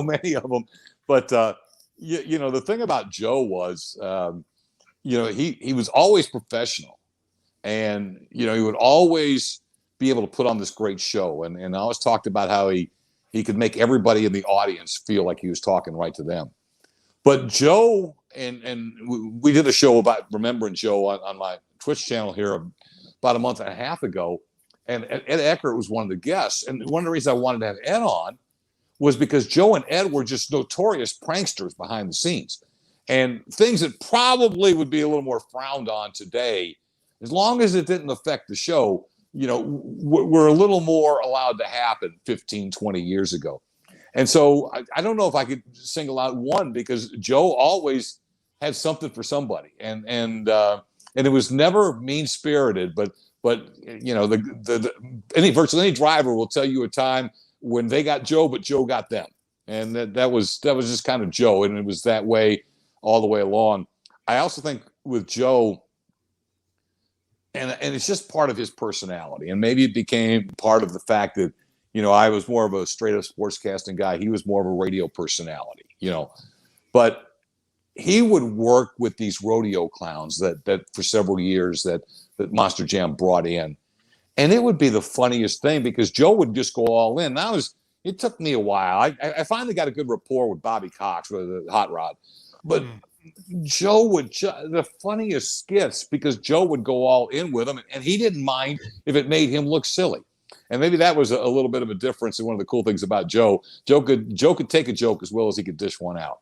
many of them. But, the thing about Joe was, he was always professional, and, he would always be able to put on this great show. And I always talked about how he could make everybody in the audience feel like he was talking right to them. But Joe, and we did a show about remembering Joe on my Twitch channel here about a month and a half ago. And Ed Eckert was one of the guests. And one of the reasons I wanted to have Ed on was because Joe and Ed were just notorious pranksters behind the scenes, and things that probably would be a little more frowned on today, as long as it didn't affect the show, were a little more allowed to happen 15, 20 years ago. And so I don't know if I could single out one, because Joe always had something for somebody, and it was never mean-spirited, but virtually any driver will tell you a time when they got Joe, but Joe got them. And that was just kind of Joe. And it was that way all the way along. I also think with Joe, and it's just part of his personality, and maybe it became part of the fact that, I was more of a straight up sportscasting guy. He was more of a radio personality. but he would work with these rodeo clowns that for several years that Monster Jam brought in. And it would be the funniest thing because Joe would just go all in. It took me a while. I finally got a good rapport with Bobby Cox, with the Hot Rod. But Joe would the funniest skits because Joe would go all in with him, and he didn't mind if it made him look silly. And maybe that was a little bit of a difference. And one of the cool things about Joe could take a joke as well as he could dish one out.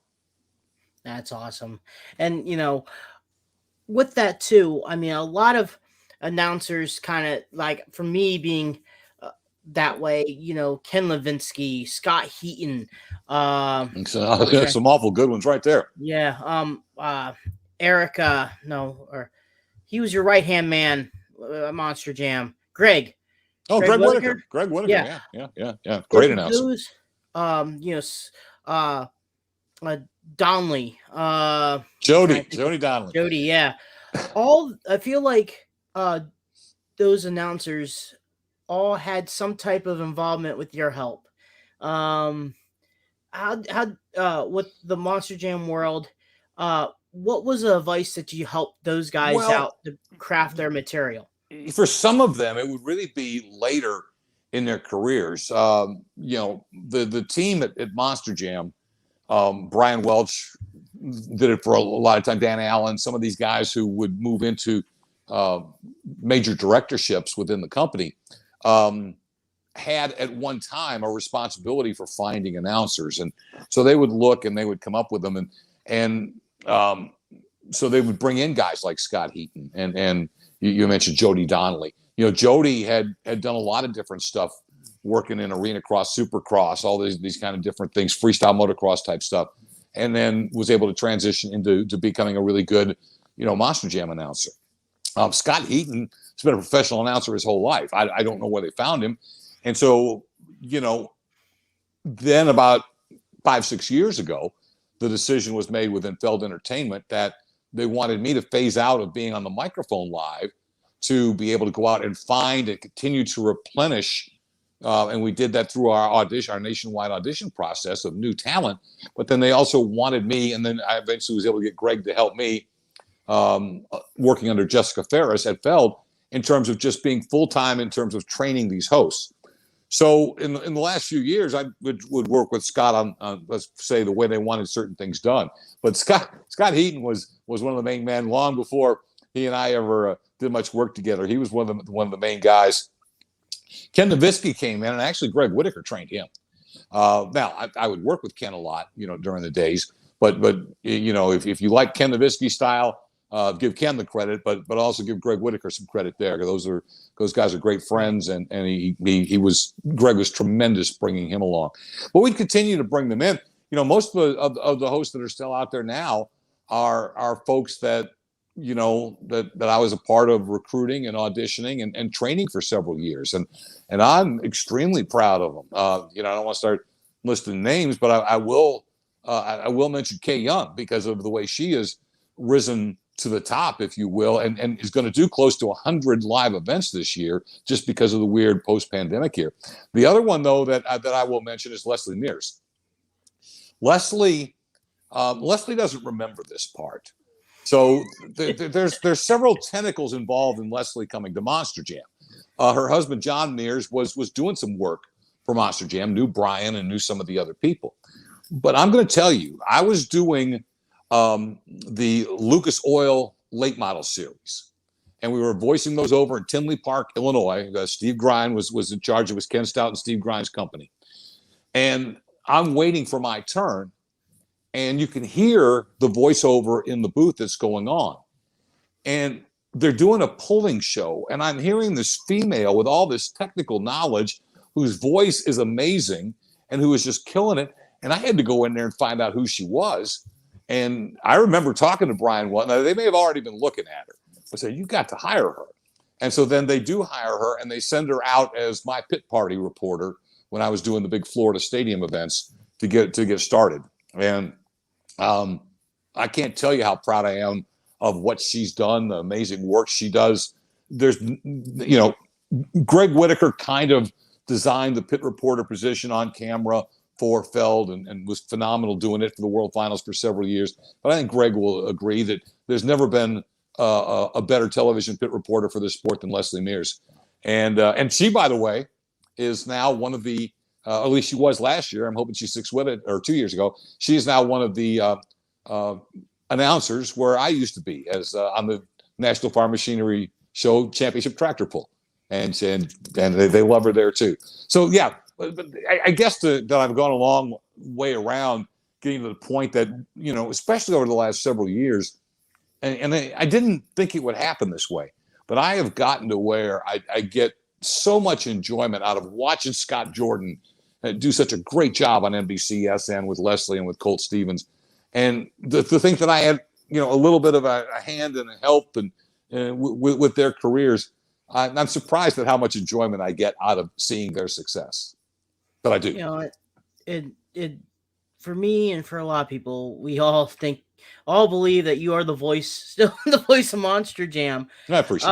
That's awesome. And, with that too, I mean, a lot of announcers kind of like, for me being that way, Ken Levinsky, Scott Heaton, some awful good ones right there. Yeah. Erica, or he was your right-hand man, Monster Jam. Greg Whittaker. Greg Whittaker. Yeah. Great announcer. Donnelly, Jody Donnelly. Jody, yeah. I feel like those announcers all had some type of involvement with your help. How with the Monster Jam world, what was the advice that you helped those guys out to craft their material? For some of them, it would really be later in their careers. The team at Monster Jam, Brian Welch did it for a lot of time, Dan Allen, some of these guys who would move into major directorships within the company, had at one time a responsibility for finding announcers. And so they would look and they would come up with them. And so they would bring in guys like Scott Heaton and you mentioned Jody Donnelly. Jody had done a lot of different stuff, working in arena cross, supercross, all these kind of different things, freestyle motocross type stuff, and then was able to transition into becoming a really good, Monster Jam announcer. Scott Heaton has been a professional announcer his whole life. I don't know where they found him. And so, then about 5-6 years ago, the decision was made within Feld Entertainment that they wanted me to phase out of being on the microphone live to be able to go out and find and continue to replenish. And we did that through our nationwide audition process of new talent. But then they also wanted me, and then I eventually was able to get Greg to help me, working under Jessica Ferris at Feld, in terms of just being full-time in terms of training these hosts. So in the last few years, I would work with Scott on let's say the way they wanted certain things done. But Scott Heaton was one of the main men long before he and I ever did much work together. He was one of the main guys. Ken Nowinski came in, and actually Greg Whittaker trained him. Now I would work with Ken a lot, during the days. But if you like Ken Nowinski style, give Ken the credit, but also give Greg Whittaker some credit there. Those guys are great friends, and Greg was tremendous bringing him along. But we'd continue to bring them in. Most of the hosts that are still out there now are folks that that I was a part of recruiting and auditioning and training for several years, and I'm extremely proud of them. I don't want to start listing names, but I will mention Kay Young because of the way she has risen to the top, if you will, and is going to do close to 100 live events this year just because of the weird post-pandemic year. The other one, though, that I will mention is Leslie Mears. Leslie doesn't remember this part. So there's several tentacles involved in Leslie coming to Monster Jam. Her husband, John Mears, was doing some work for Monster Jam, knew Brian and knew some of the other people. But I'm going to tell you, I was doing the Lucas Oil late model series, and we were voicing those over in Tinley Park, Illinois. Steve Grind was in charge. It was Ken Stout and Steve Grind's company. And I'm waiting for my turn, and you can hear the voiceover in the booth that's going on. And they're doing a pulling show, and I'm hearing this female with all this technical knowledge whose voice is amazing and who is just killing it. And I had to go in there and find out who she was. And I remember talking to Brian one. Now, they may have already been looking at her. I said, "You've got to hire her." And so then they do hire her, and they send her out as my pit party reporter when I was doing the big Florida Stadium events to get started. And I can't tell you how proud I am of what she's done, the amazing work she does. There's, Greg Whittaker kind of designed the pit reporter position on camera Forfeld and was phenomenal doing it for the World Finals for several years. But I think Greg will agree that there's never been a better television pit reporter for this sport than Leslie Mears. And she, by the way, is now one of the, at least she was last year. I'm hoping she sticks with it, or 2 years ago. She is now one of the announcers where I used to be as on the National Farm Machinery Show Championship Tractor Pull. And they love her there too. So yeah, but I guess that I've gone a long way around getting to the point that, you know, especially over the last several years, and I didn't think it would happen this way, but I have gotten to where I get so much enjoyment out of watching Scott Jordan do such a great job on NBCSN with Leslie and with Colt Stevens. And the things that I had, you know, a little bit of a hand and a help and with their careers, I'm surprised at how much enjoyment I get out of seeing their success. But I do. You know, it for me and for a lot of people, we all believe that you are the voice, still the voice of Monster Jam. I appreciate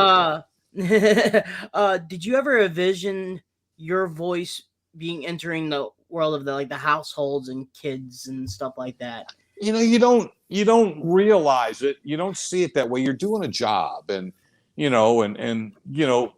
that. Did you ever envision your voice being entering the world of the households and kids and stuff like that? You know, you don't realize it. You don't see it that way. You're doing a job, and you know, and you know,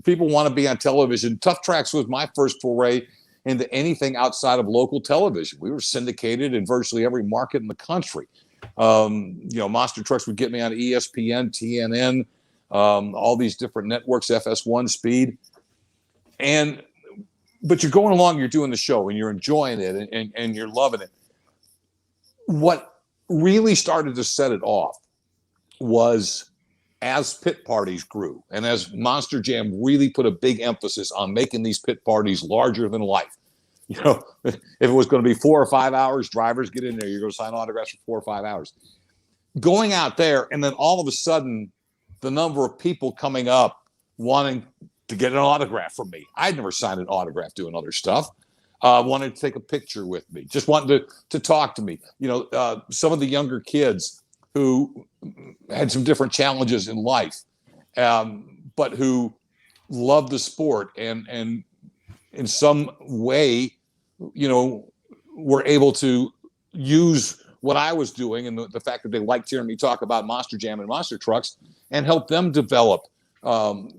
people want to be on television. Tough Tracks was my first foray into anything outside of local television. We were syndicated in virtually every market in the country. You know, Monster Trucks would get me on ESPN, TNN, all these different networks, FS1, Speed. But you're going along, you're doing the show, and you're enjoying it, and you're loving it. What really started to set it off was as pit parties grew and as Monster Jam really put a big emphasis on making these pit parties larger than life. You know, if it was going to be 4 or 5 hours, drivers get in there, you're going to sign autographs for 4 or 5 hours. Going out there, and then all of a sudden, the number of people coming up wanting to get an autograph from me. I'd never signed an autograph doing other stuff. Wanted to take a picture with me, just wanted to talk to me. You know, some of the younger kids who had some different challenges in life, but who loved the sport and in some way, you know, were able to use what I was doing and the fact that they liked hearing me talk about Monster Jam and Monster Trucks and help them develop,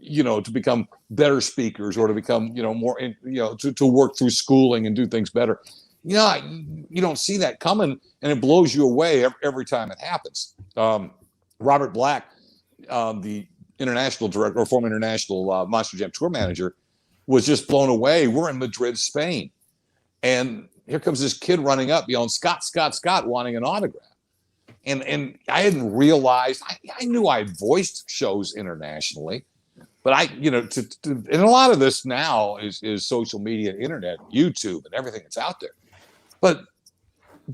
you know, to become better speakers or to become, you know, more, you know, to work through schooling and do things better. You know, you don't see that coming, and it blows you away every time it happens. Robert Black, the international director or former international Monster Jam tour manager, was just blown away. We're in Madrid, Spain, and here comes this kid running up yelling, "Scott, Scott, Scott," wanting an autograph. And I hadn't realized, I knew I had voiced shows internationally, but you know, and a lot of this now is social media, internet, YouTube, and everything that's out there. But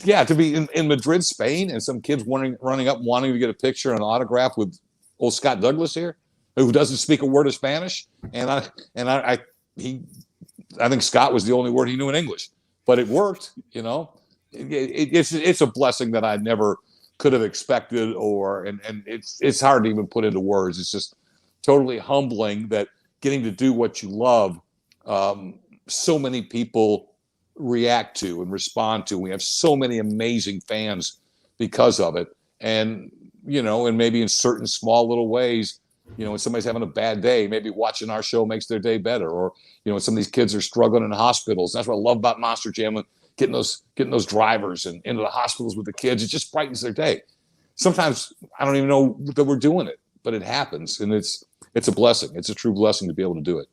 yeah, to be in Madrid, Spain, and some kids running up wanting to get a picture and an autograph with old Scott Douglas here, who doesn't speak a word of Spanish, and I think Scott was the only word he knew in English, but it worked. You know, it's a blessing that I never could have expected, and it's hard to even put into words. It's just totally humbling that getting to do what you love, so many people react to and respond to. We have so many amazing fans because of it. And, you know, and maybe in certain small little ways, you know, when somebody's having a bad day, maybe watching our show makes their day better. Or, you know, when some of these kids are struggling in hospitals. That's what I love about Monster Jam, and getting those drivers and into the hospitals with the kids. It just brightens their day. Sometimes I don't even know that we're doing it, but it happens. And it's a blessing. It's a true blessing to be able to do it.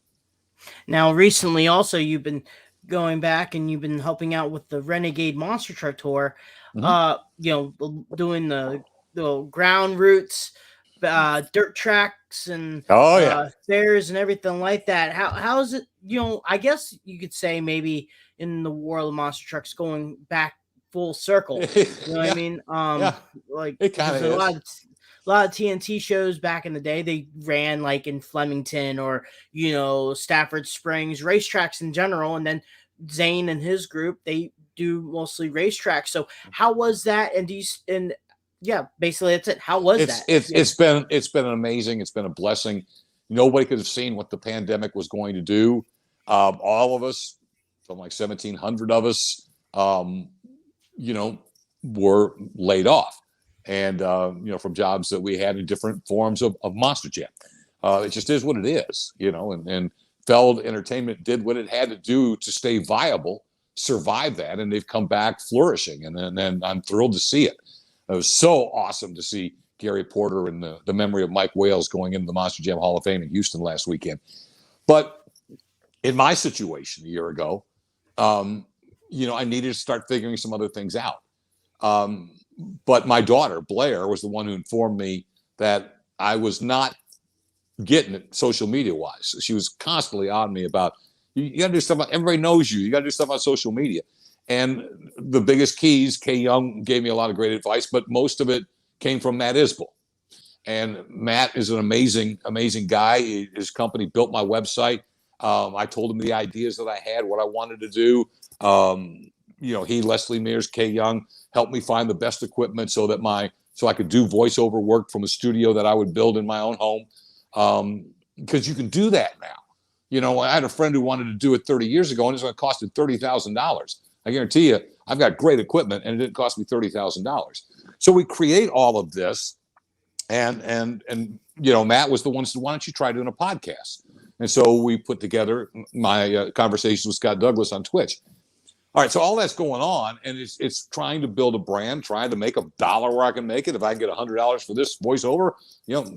Now, recently also, you've been going back and you've been helping out with the Renegade Monster Truck Tour, you know, doing the ground routes, dirt tracks, and fairs and everything like that. How is it, you know, I guess you could say maybe in the world of monster trucks going back full circle, you know what I mean? Like it kind of is. A lot of TNT shows back in the day, they ran like in Flemington or, you know, Stafford Springs, racetracks in general. And then Zane and his group, they do mostly racetracks. So how was that? And yeah, basically that's it. How was that? It's been amazing. It's been a blessing. Nobody could have seen what the pandemic was going to do. All of us something like 1,700 of us, were laid off, and from jobs that we had in different forms of Monster Jam. It just is what it is, and Feld Entertainment did what it had to do to stay viable, survive that, and they've come back flourishing. And then I'm thrilled to see it. It was so awesome to see Gary Porter and the memory of Mike Wales going into the Monster Jam Hall of Fame in Houston last weekend. But in my situation a year ago, I needed to start figuring some other things out. But my daughter, Blair, was the one who informed me that I was not getting it social media wise. She was constantly on me about, you got to do stuff. Everybody knows you. You got to do stuff on social media. And the biggest keys, Kay Young gave me a lot of great advice, but most of it came from Matt Isbell. And Matt is an amazing, amazing guy. His company built my website. I told him the ideas that I had, what I wanted to do. He, Leslie Mears, Kay Young, helped me find the best equipment so I could do voiceover work from a studio that I would build in my own home. Because you can do that now. I had a friend who wanted to do it 30 years ago, and it's going to cost him $30,000. I guarantee you, I've got great equipment, and it didn't cost me $30,000. So we create all of this, and Matt was the one who said, "Why don't you try doing a podcast?" And so we put together my conversations with Scott Douglas on Twitch. All right, so all that's going on, and it's trying to build a brand, trying to make $1 where I can make it. If I can get $100 for this voiceover,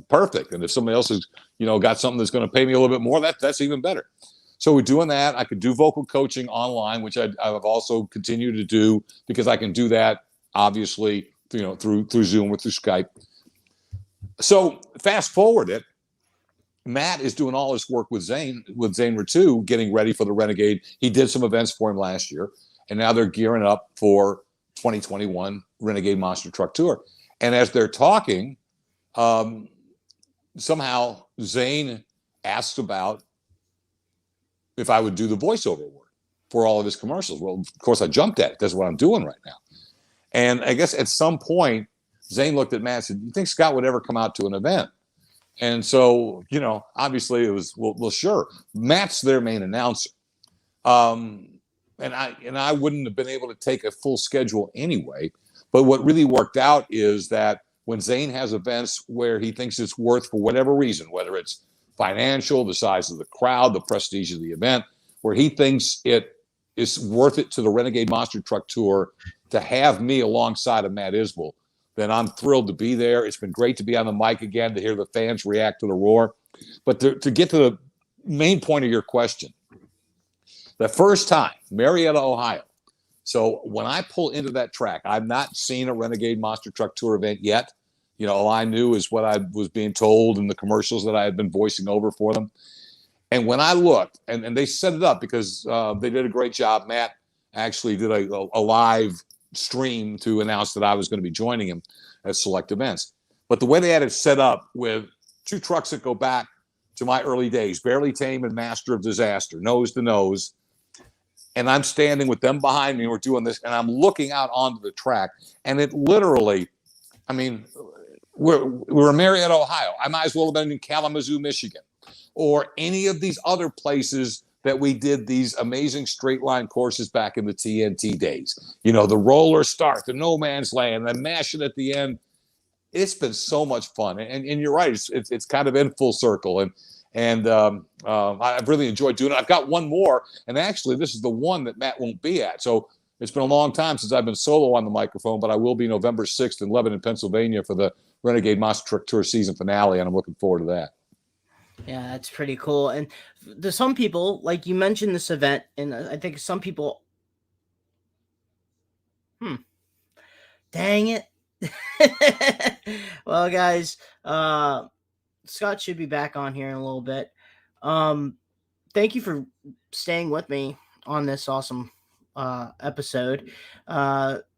perfect. And if somebody else has, got something that's going to pay me a little bit more, that's even better. So we're doing that. I could do vocal coaching online, which I've also continued to do because I can do that obviously, through Zoom or through Skype. So fast forward it. Matt is doing all this work with Zane Ratu, getting ready for the Renegade. He did some events for him last year, and now they're gearing up for 2021 Renegade Monster Truck Tour. And as they're talking, somehow Zane asked about if I would do the voiceover work for all of his commercials. Well, of course, I jumped at it. That's what I'm doing right now. And I guess at some point, Zane looked at Matt and said, "You think Scott would ever come out to an event?" And so, obviously it was, well, sure. Matt's their main announcer. And I wouldn't have been able to take a full schedule anyway. But what really worked out is that when Zane has events where he thinks it's worth, for whatever reason, whether it's financial, the size of the crowd, the prestige of the event, where he thinks it is worth it to the Renegade Monster Truck Tour to have me alongside of Matt Isbell, then I'm thrilled to be there. It's been great to be on the mic again, to hear the fans react to the roar. But to get to the main point of your question, the first time, Marietta, Ohio. So when I pull into that track, I've not seen a Renegade Monster Truck Tour event yet. All I knew is what I was being told in the commercials that I had been voicing over for them. And when I looked, and they set it up because they did a great job. Matt actually did a live stream to announce that I was going to be joining him at select events. But the way they had it set up with two trucks that go back to my early days, Barely Tame and Master of Disaster, nose to nose. And I'm standing with them behind me. We're doing this, and I'm looking out onto the track. And it literally, we're in Marietta, Ohio. I might as well have been in Kalamazoo, Michigan, or any of these other places that we did these amazing straight line courses back in the TNT days. The roller start, the no man's land, the mash it at the end. It's been so much fun. And you're right, it's kind of in full circle. And I've really enjoyed doing it. I've got one more, and actually this is the one that Matt won't be at. So it's been a long time since I've been solo on the microphone, but I will be November 6th in Lebanon, Pennsylvania for the Renegade Monster Truck Tour season finale, and I'm looking forward to that. Yeah, that's pretty cool. And to some people, like you mentioned this event, and I think some people, dang it. Well, guys, Scott should be back on here in a little bit. Thank you for staying with me on this awesome episode.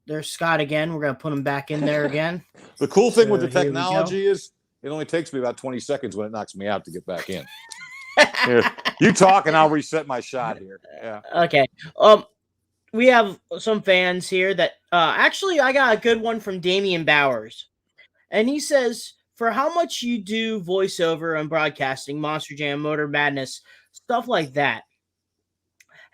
There's Scott again. We're going to put him back in there again. The cool thing with the technology is it only takes me about 20 seconds when it knocks me out to get back in. Here, you talk and I'll reset my shot here. Yeah. Okay. We have some fans here that actually I got a good one from Damian Bowers. And he says, for how much you do voiceover and broadcasting, Monster Jam, Motor Madness, stuff like that,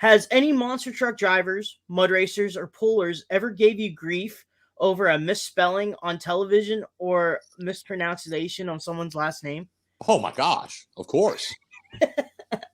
Has any monster truck drivers, mud racers, or pullers ever gave you grief over a misspelling on television or mispronunciation on someone's last name? Oh my gosh, of course.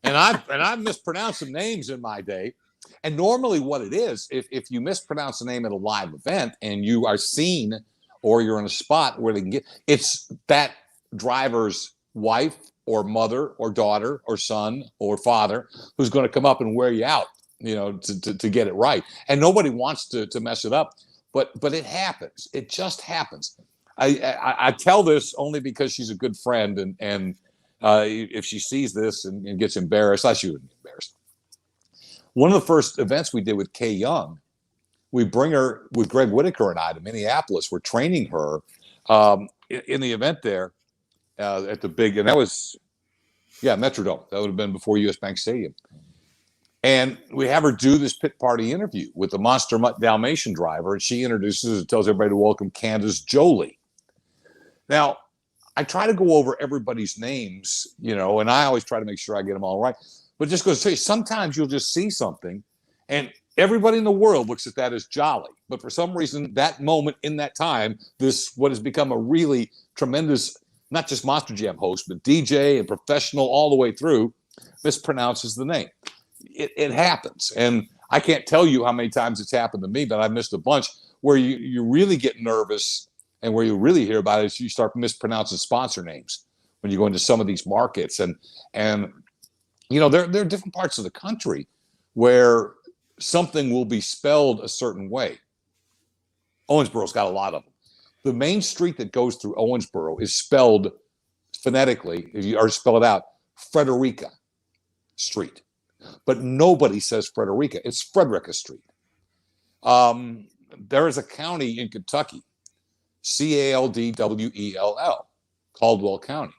and I've mispronounced some names in my day. And normally what it is, if you mispronounce a name at a live event and you are seen or you're in a spot where they can get, it's that driver's wife or mother or daughter or son or father who's going to come up and wear you out, to get it right. And nobody wants to mess it up, but it happens. It just happens. I tell this only because she's a good friend, and if she sees this and gets embarrassed, she wouldn't be embarrassed. One of the first events we did with Kay Young, we bring her with Greg Whitaker and I to Minneapolis. We're training her in the event there at the big, and that was, Metrodome. That would have been before US Bank Stadium. And we have her do this pit party interview with the Monster Mutt Dalmatian driver, and she introduces and tells everybody to welcome Candace Jolie. Now, I try to go over everybody's names, and I always try to make sure I get them all right. But just going to say, sometimes you'll just see something, and everybody in the world looks at that as jolly. But for some reason, that moment in that time, what has become a really tremendous, not just Monster Jam host, but DJ and professional all the way through, mispronounces the name. It happens. And I can't tell you how many times it's happened to me, but I've missed a bunch where you really get nervous, and where you really hear about it is you start mispronouncing sponsor names when you go into some of these markets. And there are different parts of the country where something will be spelled a certain way. Owensboro's got a lot of them. The main street that goes through Owensboro is spelled phonetically, or spell it out, Frederica Street. But nobody says Frederica. It's Frederica Street. There is a county in Kentucky, Caldwell, Caldwell County.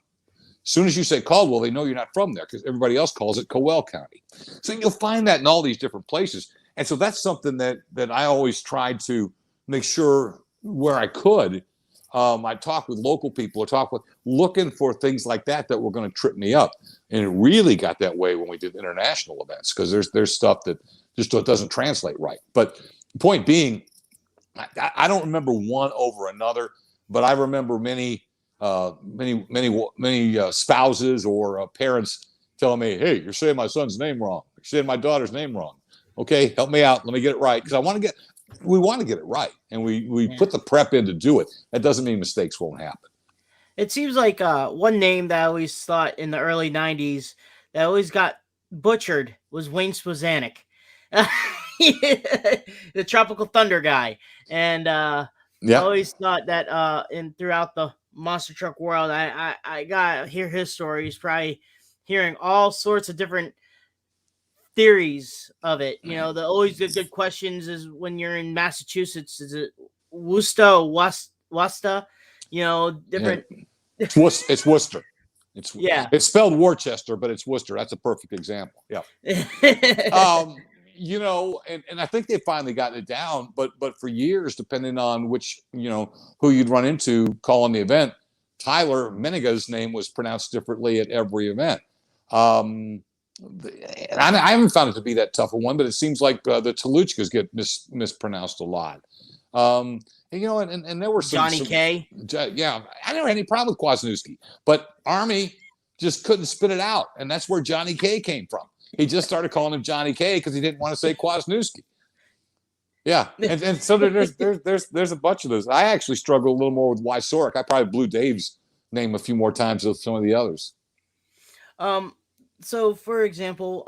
As soon as you say Caldwell, they know you're not from there because everybody else calls it Cowell County. So you'll find that in all these different places. And so that's something that I always tried to make sure where I could. I talk with local people, looking for things like that were going to trip me up. And it really got that way when we did international events, because there's stuff that just doesn't translate right. But the point being, I don't remember one over another, but I remember many spouses or parents telling me, "Hey, you're saying my son's name wrong. You're saying my daughter's name wrong. Okay, help me out. Let me get it right." Because we want to get it right, and we put the prep in to do it. That doesn't mean mistakes won't happen. It seems like one name that I always thought in the early 90s that always got butchered was Wayne Spozanek, the Tropical Thunder guy. And I always thought that throughout the monster truck world, I got to hear his stories, probably hearing all sorts of different theories of it. The always good questions is when you're in Massachusetts, is it Worcester, Wasta? Different. Yeah. It's Worcester. It's spelled Worcester, but it's Worcester. That's a perfect example. Yeah. And I think they finally gotten it down, but for years, depending on which, who you'd run into calling the event, Tyler Miniga's name was pronounced differently at every event. And I haven't found it to be that tough a one, but it seems like the Toluchkas get mispronounced a lot. And there were Johnny K. Yeah, I never had any problem with Kwasniewski, but Army just couldn't spit it out, and that's where Johnny K came from. He just started calling him Johnny K because he didn't want to say Kwasniewski. Yeah, and so there's a bunch of those. I actually struggle a little more with Wysork. I probably blew Dave's name a few more times than some of the others. So, for example,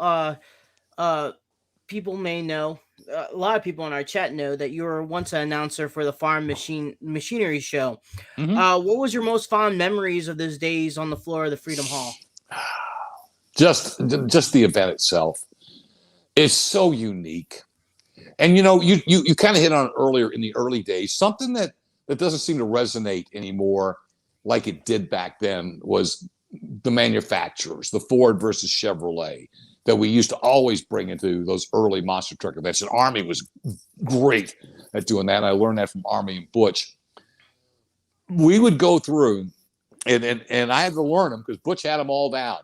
people may know, a lot of people in our chat know that you were once an announcer for the Farm Machinery Show. Mm-hmm. What was your most fond memories of those days on the floor of the Freedom Hall? Just the event itself. It's so unique. And, you kind of hit on it earlier in the early days. Something that doesn't seem to resonate anymore like it did back then was the manufacturers, the Ford versus Chevrolet, that we used to always bring into those early monster truck events. And Army was great at doing that. And I learned that from Army and Butch. We would go through, and I had to learn them because Butch had them all down.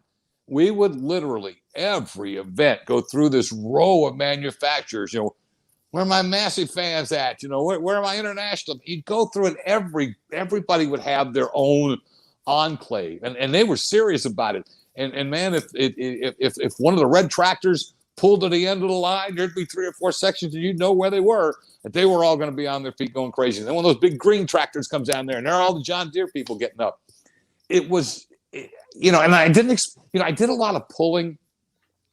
we would literally every event go through this row of manufacturers. Where are my massive fans at? Where are my international? You'd go through it. Everybody would have their own enclave, and they were serious about it. And man, if one of the red tractors pulled to the end of the line, there'd be 3 or 4 sections, and you'd know where they were. That they were all going to be on their feet going crazy. And then when those big green tractors comes down there, and there are all the John Deere people getting up. It was, and I didn't, I did a lot of pulling,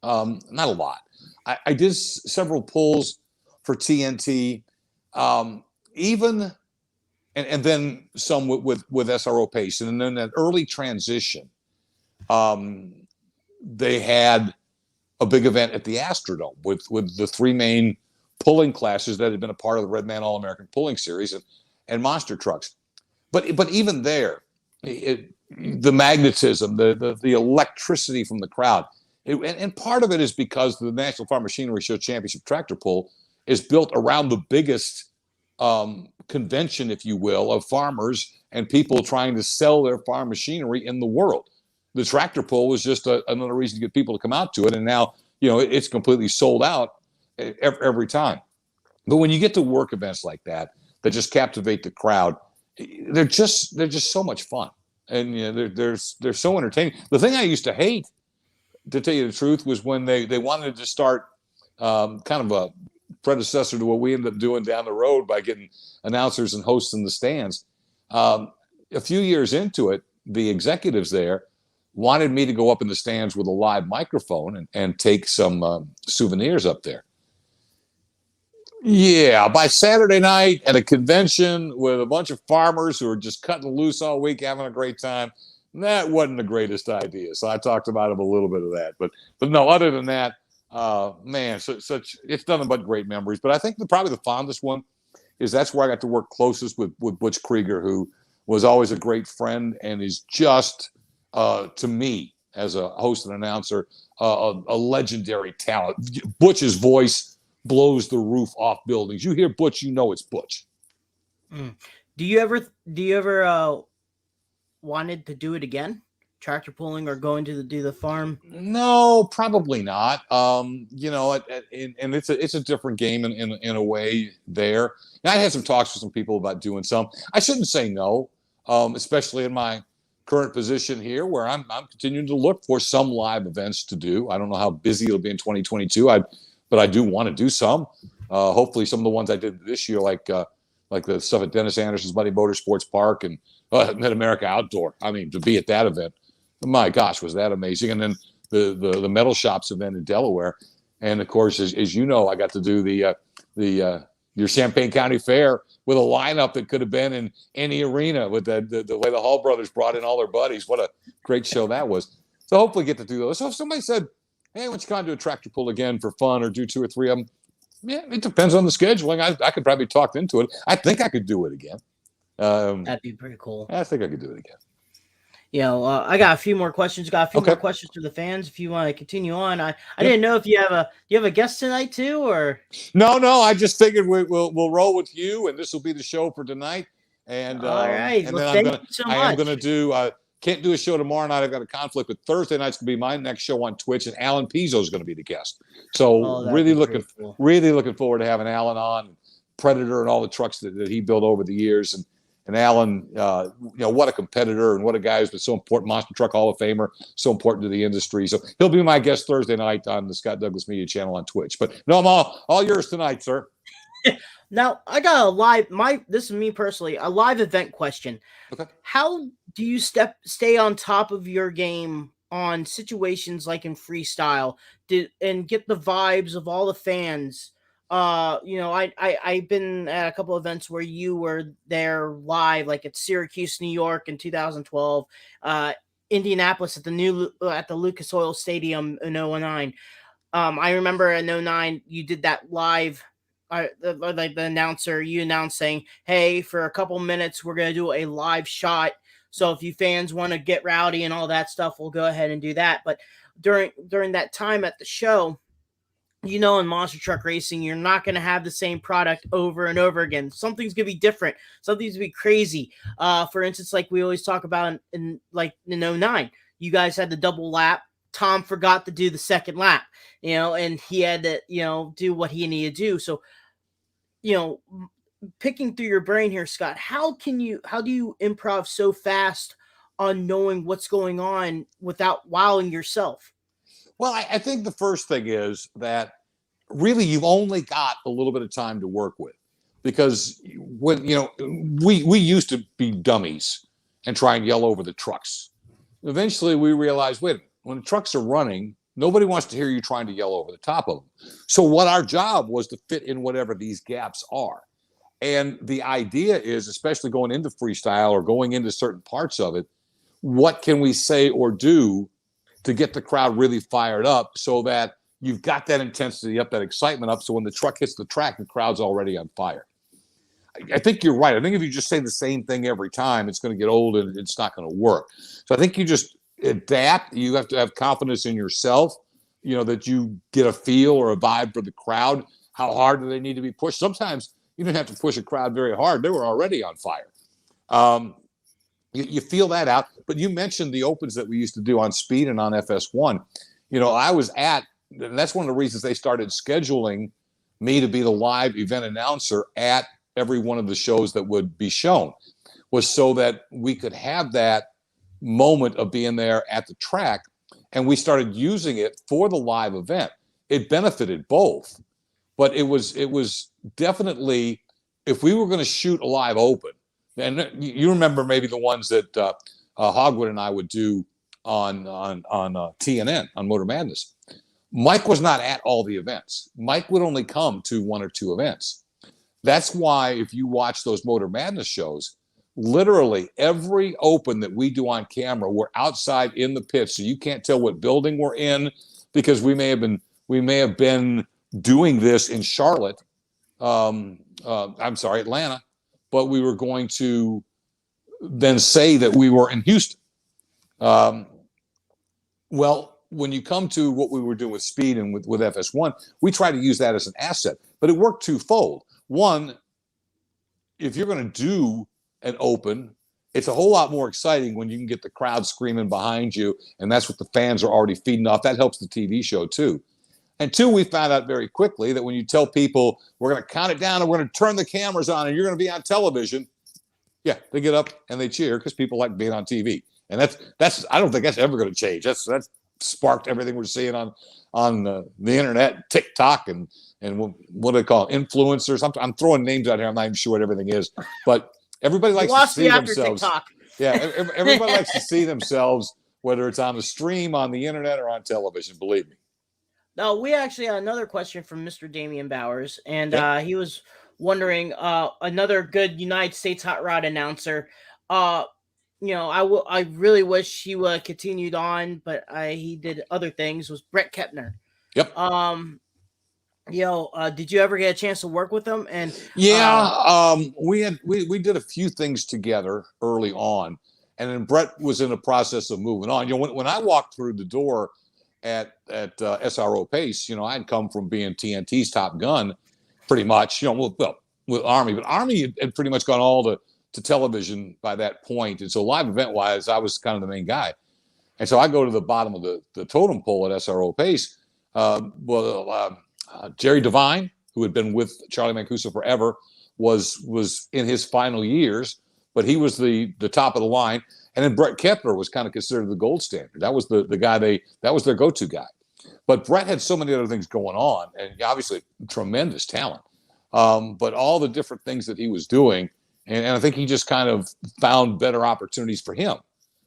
not a lot. I did several pulls for TNT, even, and then some with SRO Pace, and then that early transition, they had a big event at the Astrodome with the 3 main pulling classes that had been a part of the Redman All-American Pulling Series and monster trucks. But even there, the magnetism, the electricity from the crowd, and part of it is because the National Farm Machinery Show Championship Tractor Pull is built around the biggest convention, if you will, of farmers and people trying to sell their farm machinery in the world. The tractor pull was just another reason to get people to come out to it, and now it's completely sold out every time. But when you get to work events like that just captivate the crowd, they're just so much fun, and they're so entertaining. The thing I used to hate, to tell you the truth, was when they wanted to start kind of a predecessor to what we ended up doing down the road by getting announcers and hosts in the stands. A few years into it, the executives there wanted me to go up in the stands with a live microphone and take some souvenirs up there. Yeah, by Saturday night at a convention with a bunch of farmers who are just cutting loose all week, having a great time, that wasn't the greatest idea. So I talked about a little bit of that. But no, other than that, man, such it's nothing but great memories. But I think probably the fondest one is that's where I got to work closest with Butch Krieger, who was always a great friend and is just, to me, as a host and announcer, a legendary talent. Butch's voice blows the roof off buildings. You hear Butch, it's Butch. Do you ever wanted to do it again? Tractor pulling or going to do the farm? No, probably not. And it's a different game in a way there. And I had some talks with some people about doing some. I shouldn't say no, especially in my current position here where I'm continuing to look for some live events to do. I don't know how busy it'll be in 2022. But I do want to do some. Hopefully some of the ones I did this year, like the stuff at Dennis Anderson's Buddy Motorsports Park and Mid-America Outdoor. I mean, to be at that event, my gosh, was that amazing. And then the Metal Shops event in Delaware. And of course, as you know, I got to do your Champaign County Fair with a lineup that could have been in any arena with the way the Hall brothers brought in all their buddies. What a great show that was. So hopefully get to do those. So if somebody said, hey, why don't you come do a tractor pull again for fun or do 2 or 3 of them? Yeah, it depends on the scheduling. I could probably talk into it. I think I could do it again. That'd be pretty cool. I think I could do it again. I got a few more questions. Got a few more questions for the fans. If you want to continue on, I didn't know if you have a guest tonight too, or no. I just figured we'll roll with you, and this will be the show for tonight. And all right, and well, then thank you so much. I am going to do. Can't do a show tomorrow night. I've got a conflict, but Thursday night's going to be my next show on Twitch, and Alan Pizzo is going to be the guest. So really looking forward to having Alan on, Predator and all the trucks that he built over the years. And Alan, what a competitor and what a guy who's been so important, Monster Truck Hall of Famer, so important to the industry. So he'll be my guest Thursday night on the Scott Douglas Media channel on Twitch. But no, I'm all yours tonight, sir. Now, I got this is me personally, a live event question. Okay. How do you stay on top of your game on situations like in freestyle and get the vibes of all the fans? I've been at a couple events where you were there live, like at Syracuse, New York in 2012, Indianapolis at the Lucas Oil Stadium in 2009. I remember in 2009, you did that live. Like the announcer, you announced saying, hey, for a couple minutes, we're going to do a live shot. So if you fans want to get rowdy and all that stuff, we'll go ahead and do that. But during that time at the show, in monster truck racing, you're not going to have the same product over and over again. Something's going to be different. Something's going to be crazy. For instance, like we always talk about in 2009, you guys had the double lap Tom forgot to do the second lap, and he had to, do what he needed to do. So, picking through your brain here, Scott, how do you improv so fast on knowing what's going on without wowing yourself? Well, I think the first thing is that really you've only got a little bit of time to work with, because when we used to be dummies and try and yell over the trucks. Eventually we realized, wait, when the trucks are running, nobody wants to hear you trying to yell over the top of them. So what our job was to fit in whatever these gaps are. And the idea is, especially going into freestyle or going into certain parts of it, what can we say or do to get the crowd really fired up so that you've got that intensity up, that excitement up, so when the truck hits the track, the crowd's already on fire. I think you're right. I think if you just say the same thing every time, it's going to get old and it's not going to work. So I think you just adapt. You have to have confidence in yourself, that you get a feel or a vibe for the crowd. How hard do they need to be pushed? Sometimes you don't have to push a crowd very hard. They were already on fire. You feel that out. But you mentioned the opens that we used to do on Speed and on FS1. I was and that's one of the reasons they started scheduling me to be the live event announcer at every one of the shows that would be shown, was so that we could have that moment of being there at the track. And we started using it for the live event. It benefited both, but it was definitely, if we were going to shoot a live open, and you remember maybe the ones that Hogwood and I would do on TNN, on Motor Madness. Mike was not at all the events. Mike would only come to one or two events. That's why if you watch those Motor Madness shows, literally every open that we do on camera, we're outside in the pits, so you can't tell what building we're in, because we may have been doing this in Charlotte, Atlanta, but we were going to then say that we were in Houston. Well, when you come to what we were doing with Speed and with FS1, we try to use that as an asset, but it worked twofold. One, if you're going to do an open, it's a whole lot more exciting when you can get the crowd screaming behind you, and that's what the fans are already feeding off. That helps the TV show too. And two, we found out very quickly that when you tell people we're going to count it down and we're going to turn the cameras on and you're going to be on television, yeah, they get up and they cheer because people like being on TV. And that's I don't think that's ever going to change. That's sparked everything we're seeing on the internet, TikTok, and what do they call it? Influencers. I'm throwing names out here. I'm not even sure what everything is, but everybody likes to see themselves. TikTok. Yeah, everybody likes to see themselves, whether it's on the stream, on the internet, or on television. Believe me. Now, we actually had another question from Mr. Damian Bowers, and he was wondering, another good United States hot rod announcer. I really wish he would have continued on, but he did other things. Was Brett Kepner? Yep. Did you ever get a chance to work with him? And we did a few things together early on, and then Brett was in the process of moving on. When I walked through the door at SRO Pace, I'd come from being TNT's top gun, pretty much. With Army, but Army had pretty much gone all to television by that point, and so live event wise, I was kind of the main guy. And so I go to the bottom of the totem pole at SRO Pace. Jerry Devine, who had been with Charlie Mancuso forever, was in his final years, but he was the top of the line. And then Brett Kepner was kind of considered the gold standard. That was the guy that was their go-to guy. But Brett had so many other things going on, and obviously tremendous talent. But all the different things that he was doing, and I think he just kind of found better opportunities for him.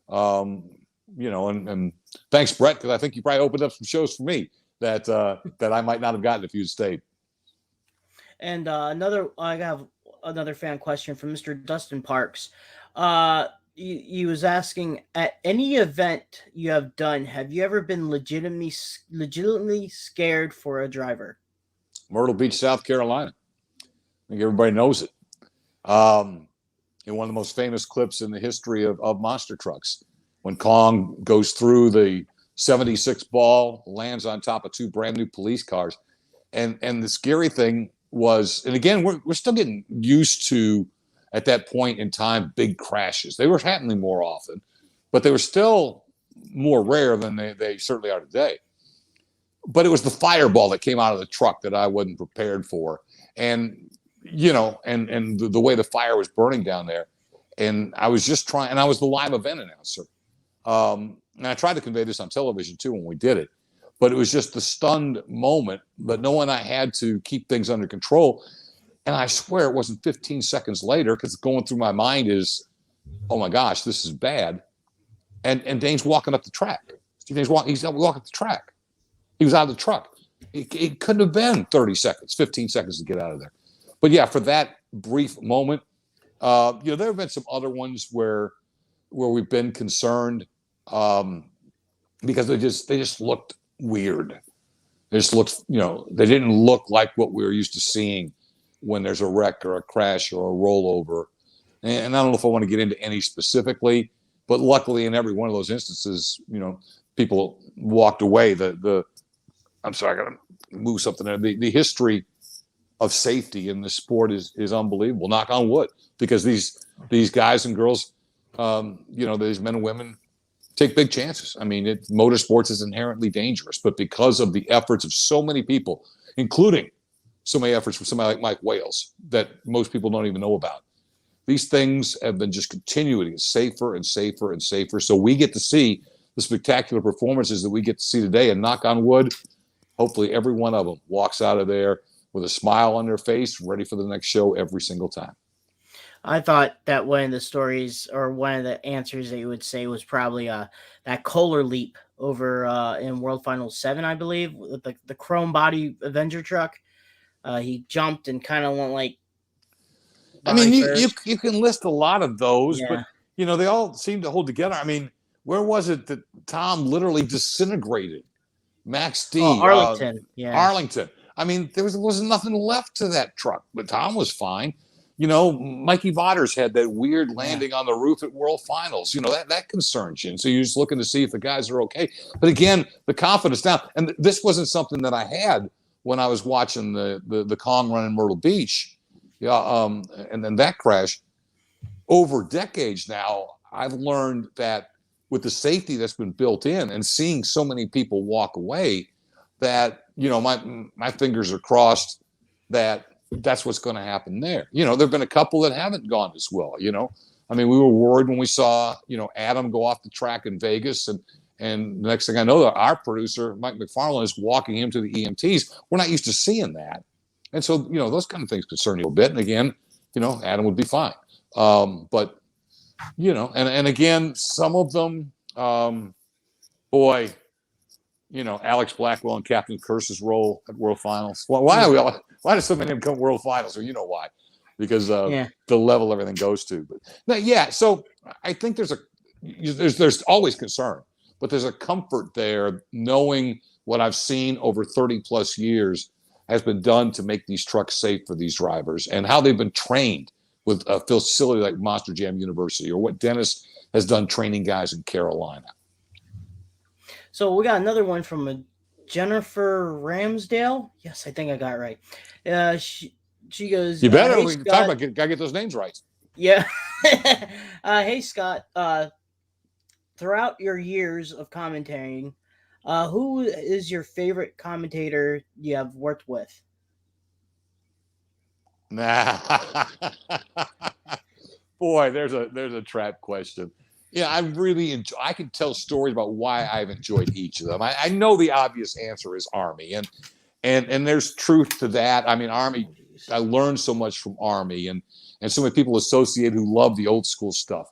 And thanks, Brett, because I think you probably opened up some shows for me that I might not have gotten if you'd stayed. And I have another fan question from Mr. Dustin Parks. He was asking, at any event you have done, have you ever been legitimately scared for a driver? Myrtle Beach, South Carolina. I think everybody knows it. One of the most famous clips in the history of monster trucks, when Kong goes through the 76 ball, lands on top of two brand new police cars. And the scary thing was, and again, we're still getting used to, at that point in time, big crashes. They were happening more often, but they were still more rare than they certainly are today. But it was the fireball that came out of the truck that I wasn't prepared for. And, and the way the fire was burning down there. And I was just trying, and I was the live event announcer. And I tried to convey this on television too when we did it. But it was just the stunned moment, but knowing I had to keep things under control. And I swear it wasn't 15 seconds later, because going through my mind is, oh my gosh, this is bad. And Dane's walking up the track. He's walking up the track. He was out of the truck. It couldn't have been 30 seconds, 15 seconds to get out of there. But yeah, for that brief moment, there have been some other ones where we've been concerned because they just looked weird. They just looked, they didn't look like what we were used to seeing when there's a wreck or a crash or a rollover. And I don't know if I want to get into any specifically, but luckily in every one of those instances, people walked away. I'm sorry, I got to move something there. The history of safety in this sport is unbelievable. Knock on wood, because these guys and girls, these men and women take big chances. I mean, motorsports is inherently dangerous, but because of the efforts of so many people, including so many efforts from somebody like Mike Wales that most people don't even know about, these things have been just continuing to get safer and safer and safer. So we get to see the spectacular performances that we get to see today, and knock on wood, hopefully every one of them walks out of there with a smile on their face, ready for the next show every single time. I thought that one of the stories, or one of the answers that you would say, was probably that Kohler leap over in World Final 7, I believe, with the chrome body Avenger truck. He jumped and kind of went like. I mean, you can list a lot of those, yeah. But they all seem to hold together. I mean, where was it that Tom literally disintegrated Max D? Arlington, yeah. Arlington. I mean, there was nothing left to that truck, but Tom was fine. Mikey Vaughters had that weird landing on the roof at World Finals. That concerns you. And so you're just looking to see if the guys are okay. But again, the confidence down. And this wasn't something that I had when I was watching the Kong run in Myrtle Beach. And then that crash. Over decades now, I've learned that with the safety that's been built in and seeing so many people walk away, that, my fingers are crossed that that's what's going to happen there. There've been a couple that haven't gone as well. I mean, we were worried when we saw, Adam go off the track in Vegas, and the next thing I know, our producer, Mike McFarland, is walking him to the EMTs. We're not used to seeing that. And so, those kind of things concern you a bit. And again, Adam would be fine. But, and again, some of them, Alex Blackwell and Captain Curse's role at World Finals. Why do so many of them come World Finals? Well, you know why? Because the level everything goes to. But so I think there's always concern, but there's a comfort there knowing what I've seen over 30 plus years has been done to make these trucks safe for these drivers, and how they've been trained with a facility like Monster Jam University, or what Dennis has done training guys in Carolina. So we got another one from Jennifer Ramsdale. Yes, I think I got it right. She goes, you better. Hey, we can talk about gotta get those names right. Yeah. Hey, Scott. Throughout your years of commentating, who is your favorite commentator you have worked with? Boy, there's a trap question. Yeah, I really enjoy. I can tell stories about why I've enjoyed each of them. I know the obvious answer is Army, and there's truth to that. I mean, Army. I learned so much from Army, and so many people associate who love the old school stuff,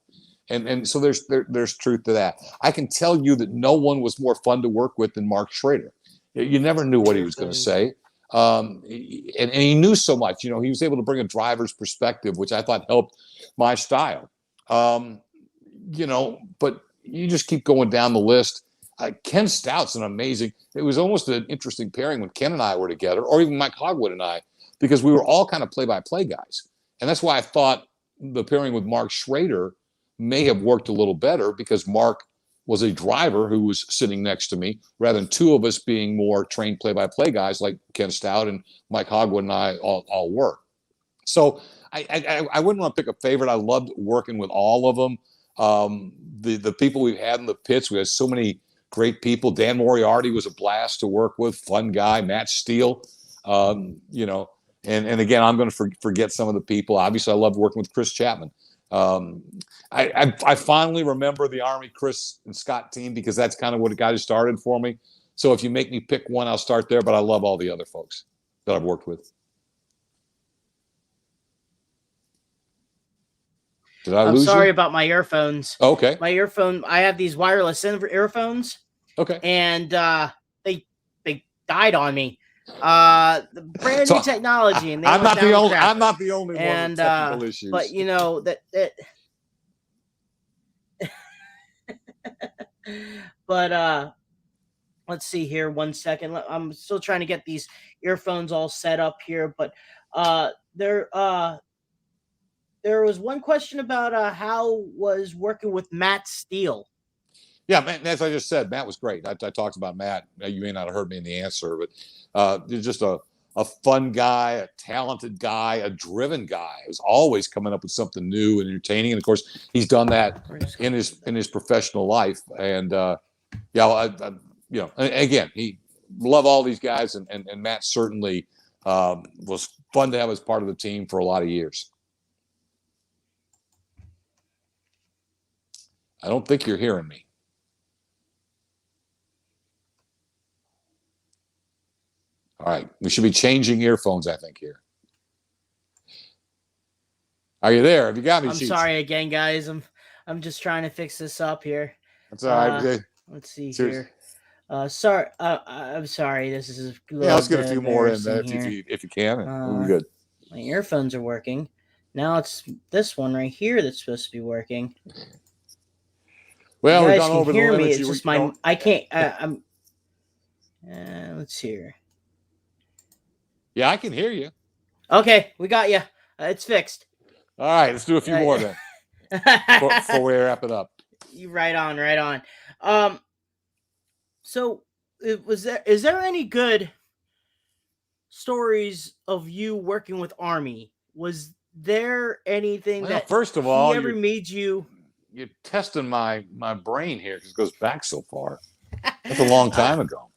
and so there's truth to that. I can tell you that no one was more fun to work with than Mark Schrader. You never knew what he was going to say, and he knew so much. He was able to bring a driver's perspective, which I thought helped my style. But you just keep going down the list. Ken Stout's an amazing. It was almost an interesting pairing when Ken and I were together, or even Mike Hogwood and I, because we were all kind of play-by-play guys. And that's why I thought the pairing with Mark Schrader may have worked a little better, because Mark was a driver who was sitting next to me, rather than two of us being more trained play-by-play guys like Ken Stout and Mike Hogwood and I all were. So I wouldn't want to pick a favorite. I loved working with all of them. The people we've had in the pits, we had so many great people. Dan Moriarty was a blast to work with, fun guy. Matt Steele, you know, and again, I'm going to forget some of the people. Obviously, I loved working with Chris Chapman. I finally remember the Army Chris and Scott team because that's kind of what got it started for me. So if you make me pick one, I'll start there. But I love all the other folks that I've worked with. Did I I'm lose sorry you? about my earphones. Okay. My earphone. I have these wireless earphones, Okay. and they died on me. The brand new technology, and I'm not the only. I'm not the only one with technical issues. But you know that. But let's see here. 1 second. I'm still trying to get these earphones all set up here. But there was one question about how was working with Matt Steele. Yeah, man, as I just said, Matt was great. I talked about Matt. You may not have heard me in the answer, but he's just a fun guy, a talented guy, a driven guy. He was always coming up with something new and entertaining. And of course, he's done that in his professional life. And yeah, you know, again, he love all these guys, and Matt certainly was fun to have as part of the team for a lot of years. I don't think you're hearing me. All right, we should be changing earphones, I think, here. Are you there? Have you got me? I'm sorry again, guys. I'm just trying to fix this up here. That's all right. Let's see here. Sorry, I'm sorry. This is let's get a few more in there if you can. We'll be good. My earphones are working. Now it's this one right here that's supposed to be working. Well, you we've guys gone over can hear the me. limits. It's just my. I can't. I'm. Let's see here. Yeah, I can hear you. Okay, we got you. It's fixed. All right, let's do a few more then before we wrap it up. You right on. So is there any good stories of you working with Army? Was there anything that first of all he ever made you? You're testing my brain here because it goes back so far. That's a long time ago.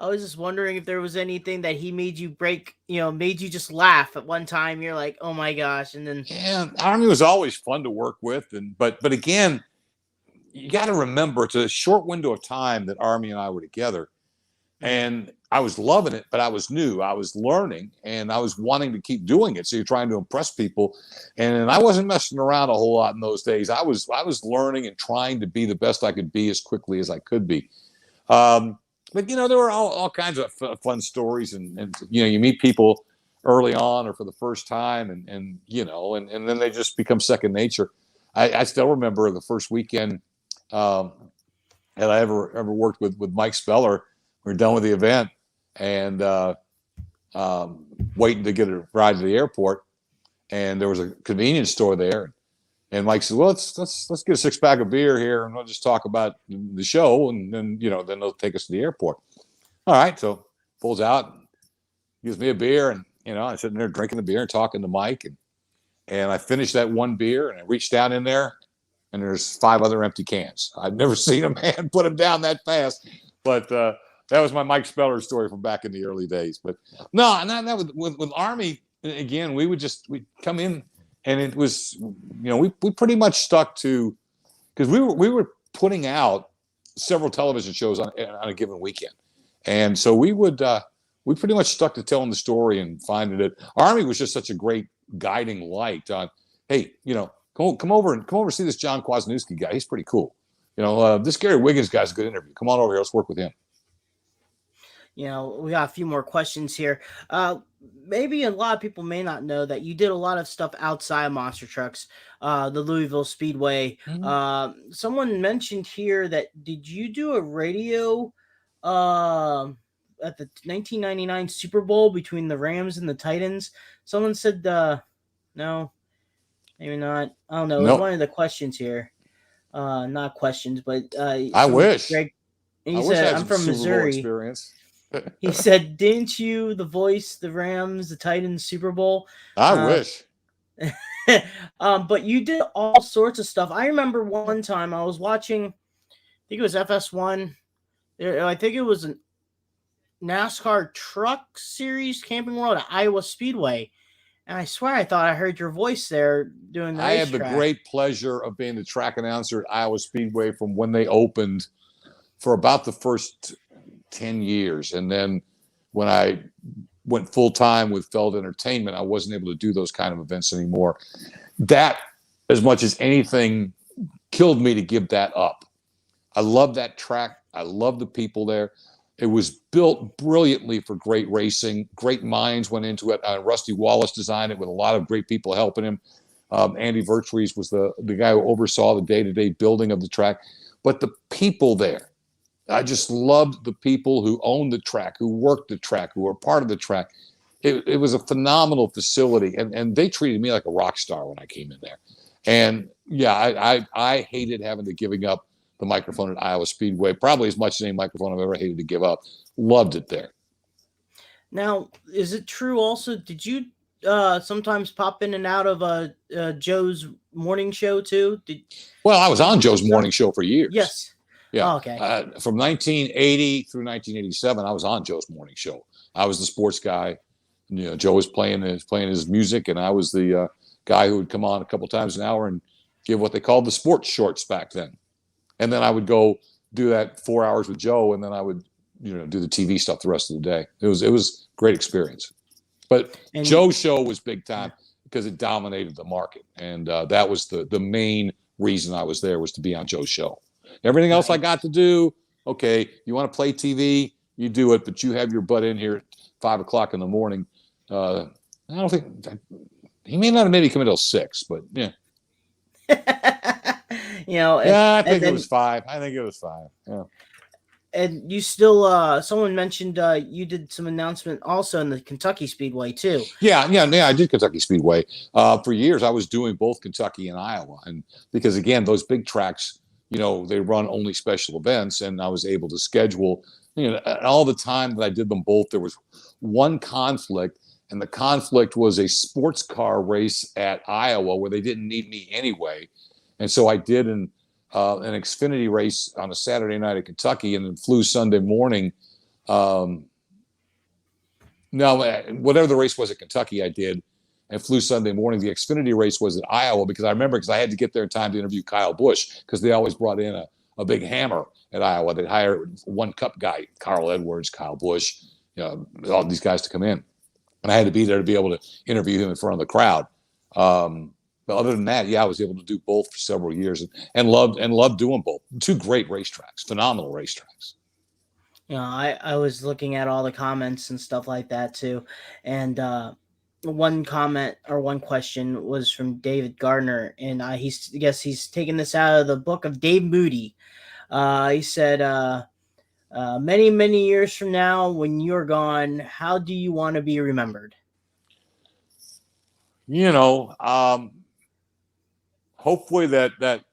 I was just wondering if there was anything that he made you break, made you just laugh at one time. You're like, oh my gosh. And then Army was always fun to work with. But again, you got to remember it's a short window of time that Army and I were together. And I was loving it, but I was new. I was learning and I was wanting to keep doing it. So you're trying to impress people. And I wasn't messing around a whole lot in those days. I was learning and trying to be the best I could be as quickly as I could be. But, there were all kinds of fun stories and you meet people early on or for the first time and then they just become second nature. I still remember the first weekend that I ever worked with Mike Speller. We were done with the event and waiting to get a ride to the airport. And there was a convenience store there. And Mike said, well, let's get a 6-pack of beer here and we'll just talk about the show. And then, then they'll take us to the airport. All right. So pulls out, and gives me a beer. And, I'm sitting there drinking the beer and talking to Mike. And I finished that one beer and I reached down in there and there's 5 other empty cans. I've never seen a man put them down that fast. But that was my Mike Speller story from back in the early days. But no, and that with Army, again, we'd come in. And it was, we pretty much stuck to, because we were putting out several television shows on a given weekend, and so we pretty much stuck to telling the story and finding it. Army was just such a great guiding light on, hey, come over see this John Kwasniewski guy. He's pretty cool. This Gary Wiggins guy's a good interview. Come on over here. Let's work with him. We got a few more questions here. Maybe a lot of people may not know that you did a lot of stuff outside of Monster Trucks, the Louisville Speedway. Mm-hmm. Someone mentioned here that did you do a radio at the 1999 Super Bowl between the Rams and the Titans? Someone said no, maybe not. I don't know. Nope. It was one of the questions here. Not questions, but I wish. Greg, he said, I'm from Missouri. Experience. He said, didn't you voice the Rams, the Titans Super Bowl? I wish. But you did all sorts of stuff. I remember one time I was watching, I think it was FS1. I think it was a NASCAR Truck Series Camping World at Iowa Speedway. And I swear I thought I heard your voice there doing the I had the racetrack. great pleasure of being the track announcer at Iowa Speedway from when they opened for about the first 10 years. And then when I went full time with Feld Entertainment, I wasn't able to do those kind of events anymore. That, as much as anything, killed me to give that up. I love that track. I love the people there. It was built brilliantly for great racing. Great minds went into it. Rusty Wallace designed it with a lot of great people helping him. Andy Vertrees was the guy who oversaw the day-to-day building of the track. But the people there, I just loved the people who owned the track, who worked the track, who were part of the track. It was a phenomenal facility, and they treated me like a rock star when I came in there. And yeah, I hated having to giving up the microphone at Iowa Speedway, probably as much as any microphone I've ever hated to give up. Loved it there. Now, is it true also, did you sometimes pop in and out of Joe's morning show too? Well, I was on Joe's morning show for years. Yes. Yeah. Oh, okay. From 1980 through 1987, I was on Joe's morning show. I was the sports guy. You know, Joe was playing his music, and I was the guy who would come on a couple times an hour and give what they called the sports shorts back then. And then I would go do that 4 hours with Joe, and then I would, do the TV stuff the rest of the day. It was a great experience. But Joe's show was big time because it dominated the market, and that was the main reason I was there, was to be on Joe's show. Everything else I got to do, okay, you want to play TV, you do it, but you have your butt in here at 5 o'clock in the morning. I don't think he may not have maybe come until 6, but yeah. I think it was 5. Yeah. And you still, someone mentioned you did some announcement also in the Kentucky Speedway too. Yeah. I did Kentucky Speedway. For years, I was doing both Kentucky and Iowa. And because, again, those big tracks, they run only special events. And I was able to schedule, all the time that I did them both, there was one conflict. And the conflict was a sports car race at Iowa where they didn't need me anyway. And so I did an Xfinity race on a Saturday night at Kentucky, and then flew Sunday morning. Whatever the race was at Kentucky, I did, and flew Sunday morning. The Xfinity race was at Iowa because I had to get there in time to interview Kyle Busch, because they always brought in a big hammer at Iowa. They'd hire one cup guy, Carl Edwards, Kyle Busch, all these guys to come in. And I had to be there to be able to interview him in front of the crowd. But other than that, I was able to do both for several years, and loved doing both. Two great racetracks, phenomenal racetracks. I was looking at all the comments and stuff like that too. And one comment or one question was from David Gardner, and he's taken this out of the book of Dave Moody. He said, many, many years from now, when you're gone, how do you want to be remembered? Hopefully that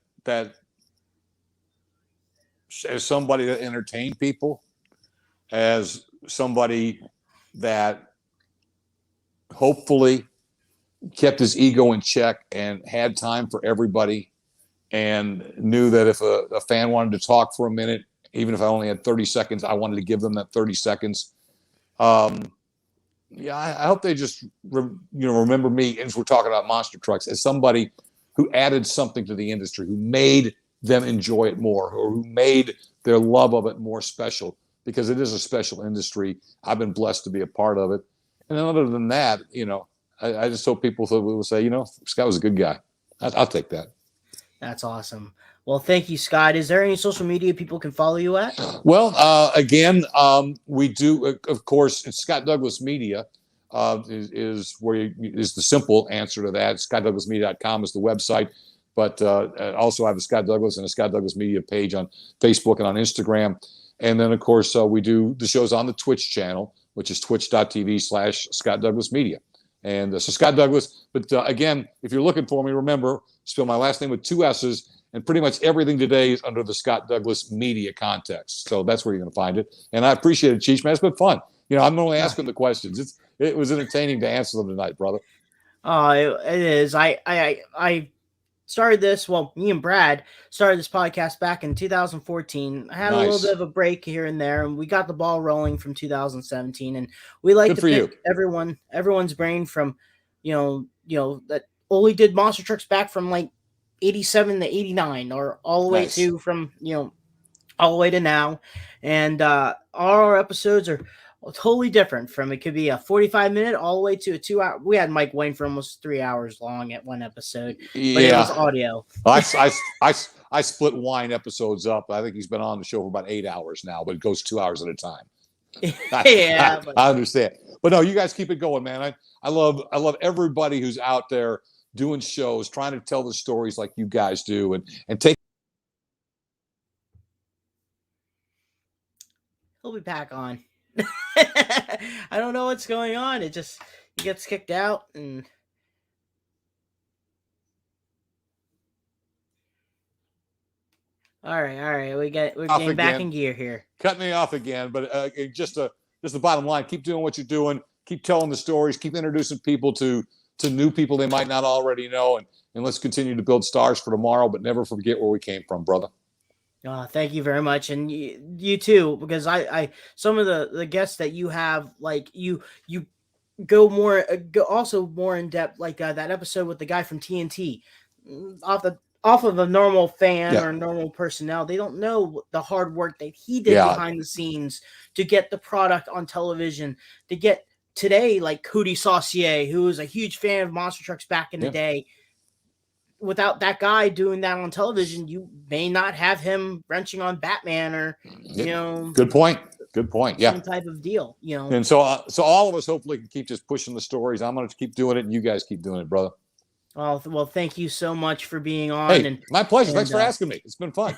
as somebody that entertained people, as somebody that hopefully kept his ego in check and had time for everybody, and knew that if a fan wanted to talk for a minute, even if I only had 30 seconds, I wanted to give them that 30 seconds. I hope they just remember me, as we're talking about monster trucks, as somebody who added something to the industry, who made them enjoy it more, or who made their love of it more special, because it is a special industry. I've been blessed to be a part of it. And other than that, I just hope people will say, Scott was a good guy. I'll take that. That's awesome. Well, thank you, Scott. Is there any social media people can follow you at? Well, again, we do, of course, it's Scott Douglas Media. Is the simple answer to that. ScottDouglasMedia.com is the website, but also I have a Scott Douglas and a Scott Douglas Media page on Facebook and on Instagram. And then, of course, we do the shows on the Twitch channel, which is twitch.tv/Scott Douglas Media. And so Scott Douglas, but again, if you're looking for me, remember, spell my last name with 2 S's, and pretty much everything today is under the Scott Douglas Media context. So that's where you're going to find it. And I appreciate it, Cheech, man. It's been fun. I'm only asking the questions. It was entertaining to answer them tonight, brother. Oh, it is. I started this. Well, me and Brad started this podcast back in 2014. I had a little Nice. bit of a break here and there, and we got the ball rolling from 2017. And we like Good to for you. pick everyone's brain from, that Oli did monster trucks back from like 87 to 89, or all the way Nice. to from all the way to now. And all our episodes are totally different. From it could be a 45-minute all the way to a 2 hour. We had Mike Wayne for almost 3 hours long at one episode, but it was audio. I split wine episodes up. I think he's been on the show for about 8 hours now, but it goes 2 hours at a time. Yeah, I understand. But no, you guys keep it going, man. I love everybody who's out there doing shows, trying to tell the stories like you guys do, and take. He'll be back on. I don't know what's going on. He gets kicked out and. All right. We're getting back in gear here. Cut me off again, but just the bottom line: keep doing what you're doing. Keep telling the stories. Keep introducing people to new people they might not already know, and let's continue to build stars for tomorrow. But never forget where we came from, brother. Thank you very much, and you too, because I some of the guests that you have, like you go also more in depth, like that episode with the guy from TNT, off of a normal fan or normal personnel. They don't know the hard work that he did behind the scenes to get the product on television, to get today, like Cody Saucier, who was a huge fan of monster trucks back in the day. Without that guy doing that on television, you may not have him wrenching on Batman or, Good point. Yeah. Some type of deal, And so all of us hopefully can keep just pushing the stories. I'm going to keep doing it, and you guys keep doing it, brother. Well, thank you so much for being on. Hey, my pleasure. Thanks for asking me. It's been fun.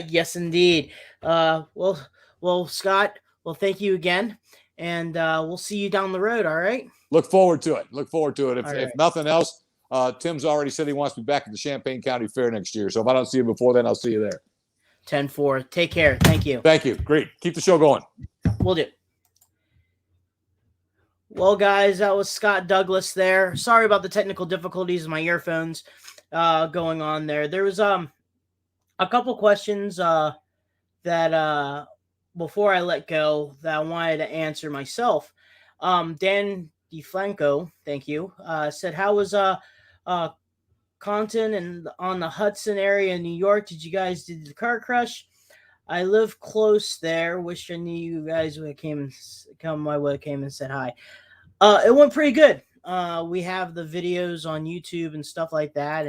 Yes, indeed. Well, Scott, thank you again. And we'll see you down the road. All right. Look forward to it. If nothing else, Tim's already said he wants to be back at the Champaign County Fair next year. So if I don't see you before then, I'll see you there. 10-4. Take care. Thank you. Thank you. Great. Keep the show going. Will do. Well, guys, that was Scott Douglas there. Sorry about the technical difficulties of my earphones going on there. There was a couple questions that before I let go that I wanted to answer myself. Dan DeFranco, thank you, said, how was Compton and on the Hudson area in New York? Did you guys do the car crush? I live close there. Wish I knew you guys would have came and said hi. It went pretty good. We have the videos on YouTube and stuff like that,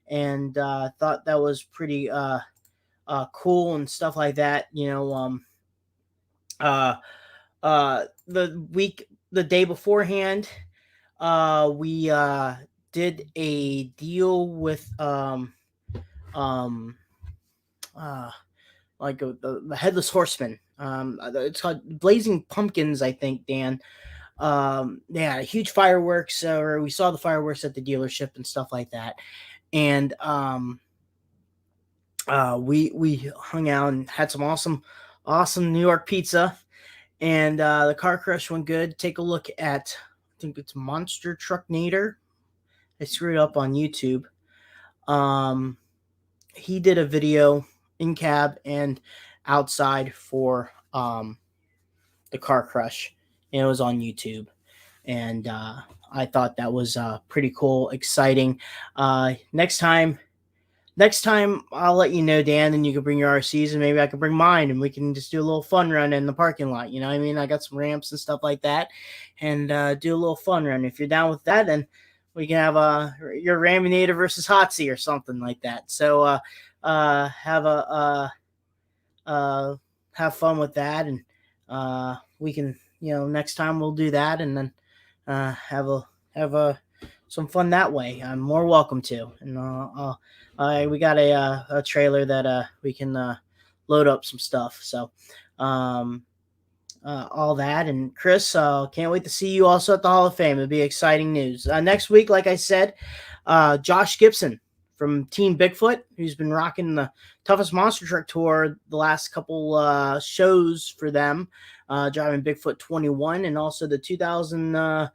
and thought that was pretty cool and stuff like that. The day beforehand, we did a deal with like the Headless Horseman. It's called Blazing Pumpkins, I think, Dan. Huge fireworks. We saw the fireworks at the dealership and stuff like that. And we hung out and had some awesome New York pizza. And the car crush went good. Take a look at, I think it's Monster Truck Nader. I screwed up on YouTube. He did a video in cab and outside for the car crush, and it was on YouTube. And I thought that was pretty cool, exciting. Next time I'll let you know, Dan, and you can bring your RCs, and maybe I can bring mine, and we can just do a little fun run in the parking lot. You know what I mean? I got some ramps and stuff like that, and do a little fun run. If you're down with that, then we can have your Raminator versus Hotsy or something like that. So have fun with that, and we can, next time we'll do that, and then have some fun that way. I'm more welcome to, and we got a trailer that we can load up some stuff. So all that, and Chris, can't wait to see you also at the Hall of Fame. It'll be exciting news. Next week, like I said, Josh Gibson from Team Bigfoot, who's been rocking the Toughest Monster Truck Tour the last couple shows for them, driving Bigfoot 21 and also the 2000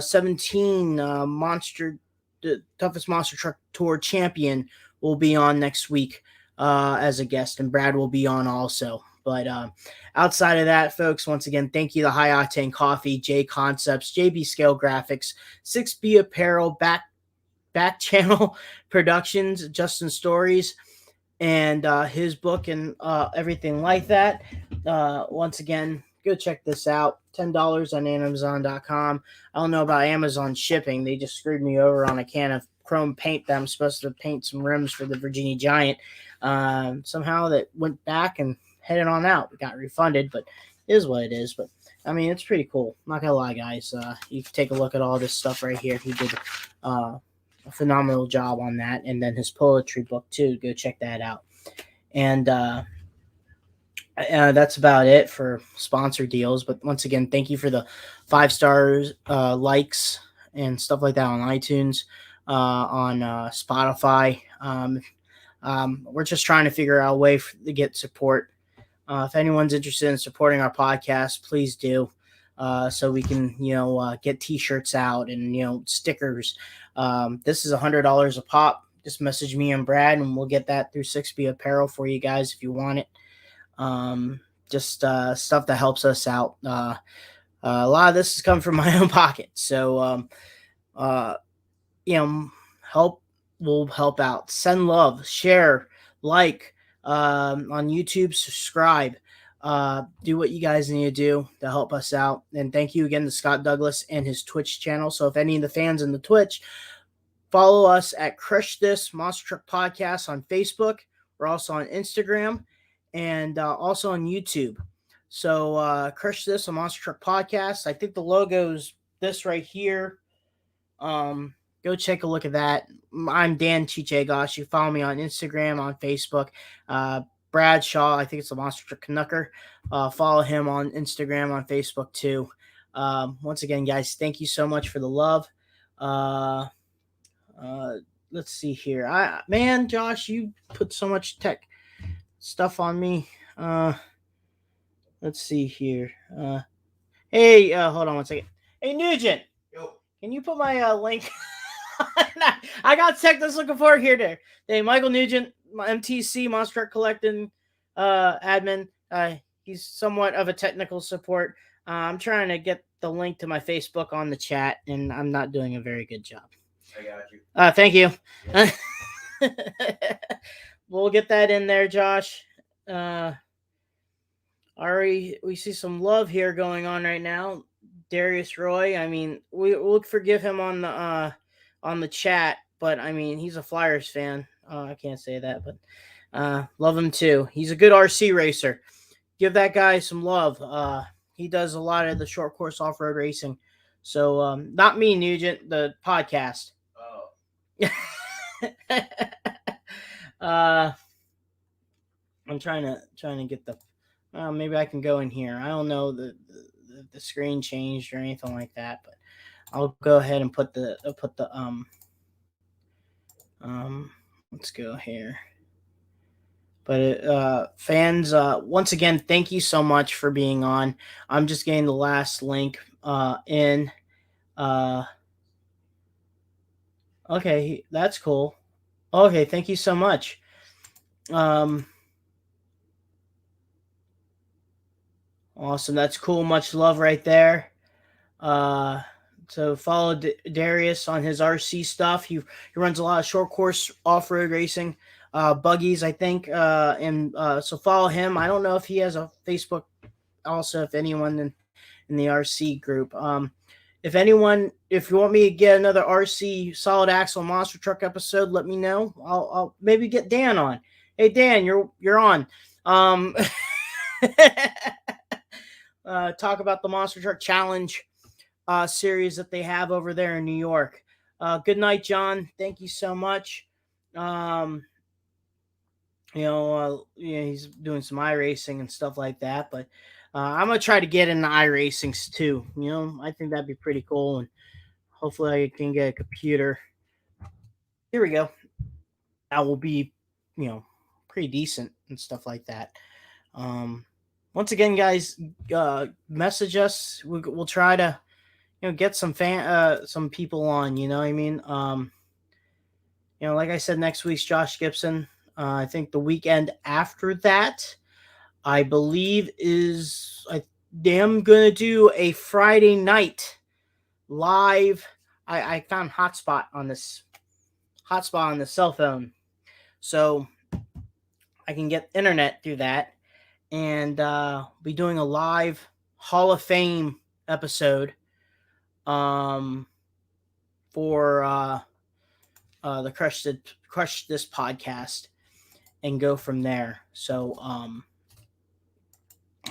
17 the Toughest Monster Truck Tour champion will be on next week as a guest, and Brad will be on also. But outside of that, folks, once again, thank you to High Octane Coffee, J Concepts, JB Scale Graphics, 6B Apparel, Back Channel Productions, Justin Stories, and his book and everything like that. Once again, go check this out. $10 on Amazon.com. I don't know about Amazon shipping. They just screwed me over on a can of chrome paint that I'm supposed to paint some rims for the Virginia Giant. Somehow that went back and headed on out. It got refunded, but it is what it is. But I mean, it's pretty cool. I'm not gonna lie, guys. You can take a look at all this stuff right here. He did a phenomenal job on that, and then his poetry book too. Go check that out. And that's about it for sponsor deals. But once again, thank you for the 5 stars, likes, and stuff like that on iTunes, on Spotify. We're just trying to figure out a way to get support. If anyone's interested in supporting our podcast, please do, so we can, get T-shirts out and stickers. This is $100 a pop. Just message me and Brad, and we'll get that through 6B Apparel for you guys if you want it. Just stuff that helps us out. A lot of this is coming from my own pocket, so help will help out. Send love, share, like on YouTube, subscribe. Do what you guys need to do to help us out. And thank you again to Scott Douglas and his Twitch channel. So if any of the fans in the Twitch, follow us at Crush This Monster Truck Podcast on Facebook. We're also on Instagram and also on YouTube. So Crush This, a Monster Truck Podcast. I think the logo's this right here. Go take a look at that. I'm Dan Chiche Gosh. You follow me on Instagram, on Facebook. Brad Shaw, I think it's the Monster Truck Canucker. Follow him on Instagram, on Facebook too. Once again, guys, thank you so much for the love. Let's see here. Man, Josh, you put so much tech stuff on me. Let's see here. Hey, hold on one second. Hey, Nugent. Yo. Can you put my link? I got tech that's looking forward here there. Hey, Michael Nugent, my MTC Monster Truck Collecting admin. He's somewhat of a technical support. I'm trying to get the link to my Facebook on the chat, and I'm not doing a very good job. I got you. Thank you. Yeah. We'll get that in there, Josh. Ari, we see some love here going on right now. Darius Roy, I mean, we'll forgive him on the chat, but I mean, he's a Flyers fan. I can't say that, but love him too. He's a good RC racer. Give that guy some love. He does a lot of the short course off-road racing. So not me, Nugent, the podcast. Oh. I'm trying to get the. Maybe I can go in here. I don't know the screen changed or anything like that, but I'll go ahead and put the let's go here. But fans, once again, thank you so much for being on. I'm just getting the last link in. Okay, that's cool. Okay, thank you so much. Awesome, that's cool. Much love right there. So follow Darius on his RC stuff. He runs a lot of short course off-road racing, buggies, I think. And so follow him. I don't know if he has a Facebook. Also, if anyone in the RC group. If you want me to get another RC solid axle monster truck episode, let me know. I'll maybe get Dan on. Hey Dan, you're on. Talk about the Monster Truck Challenge series that they have over there in New York. Good night, John. Thank you so much. He's doing some iRacing and stuff like that, but I'm gonna try to get into iRacings too. I think that'd be pretty cool, and hopefully I can get a computer. Here we go. That will be, pretty decent and stuff like that. Once again, guys, message us. We'll try to, get some some people on. You know what I mean? Like I said, next week's Josh Gibson. I think the weekend after that, I believe I am gonna do a Friday night live. I found hotspot on the cell phone, so I can get internet through that, and be doing a live Hall of Fame episode for the Crush This podcast, and go from there. So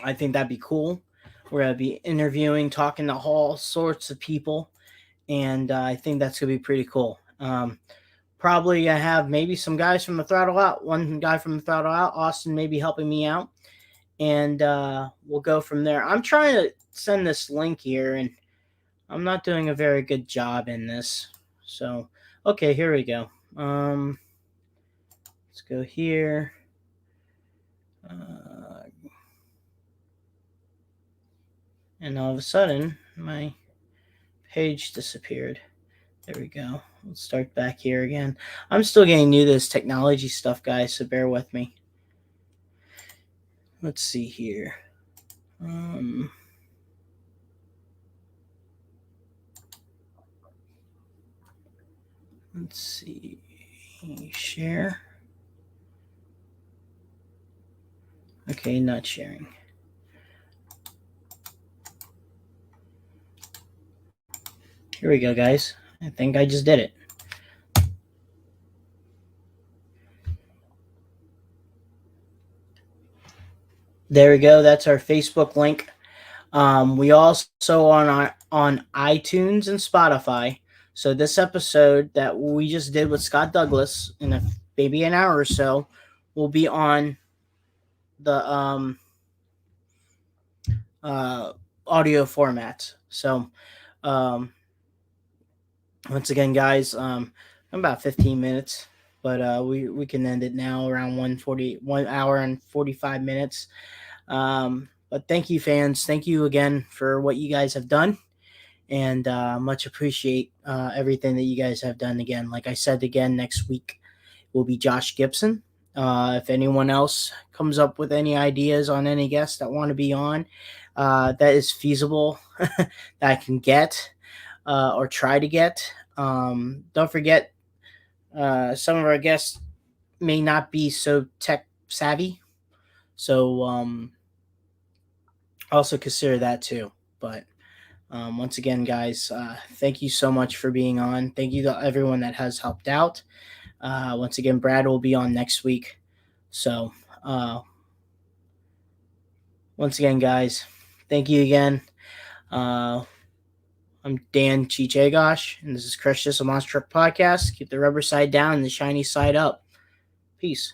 I think that'd be cool. We're gonna be interviewing, talking to all sorts of people, and I think that's gonna be pretty cool. Probably I have maybe some guys from the Throttle Out. One guy from the Throttle Out, Austin, maybe helping me out, and we'll go from there. I'm trying to send this link here, and I'm not doing a very good job in this. So, okay, here we go. Let's go here. And all of a sudden, my page disappeared. There we go. Let's start back here again. I'm still getting new to this technology stuff, guys, so bear with me. Let's see here. Let's see. Share. Okay, not sharing. Here we go, guys. I think I just did it. There we go. That's our Facebook link. We also on iTunes and Spotify. So this episode that we just did with Scott Douglas in maybe an hour or so will be on the audio format. So once again, guys, about 15 minutes, but we can end it now around 1 hour and 45 minutes. But thank you, fans. Thank you again for what you guys have done, and much appreciate everything that you guys have done. Again, like I said, again, next week will be Josh Gibson. If anyone else comes up with any ideas on any guests that want to be on, that is feasible, that I can get or try to get. Don't forget, some of our guests may not be so tech savvy, so also consider that too. But once again, guys, thank you so much for being on. Thank you to everyone that has helped out. Once again, Brad will be on next week. So once again, guys, thank you again. I'm Dan Chichegosh, and this is Crush This, a Monster Truck Podcast. Keep the rubber side down and the shiny side up. Peace.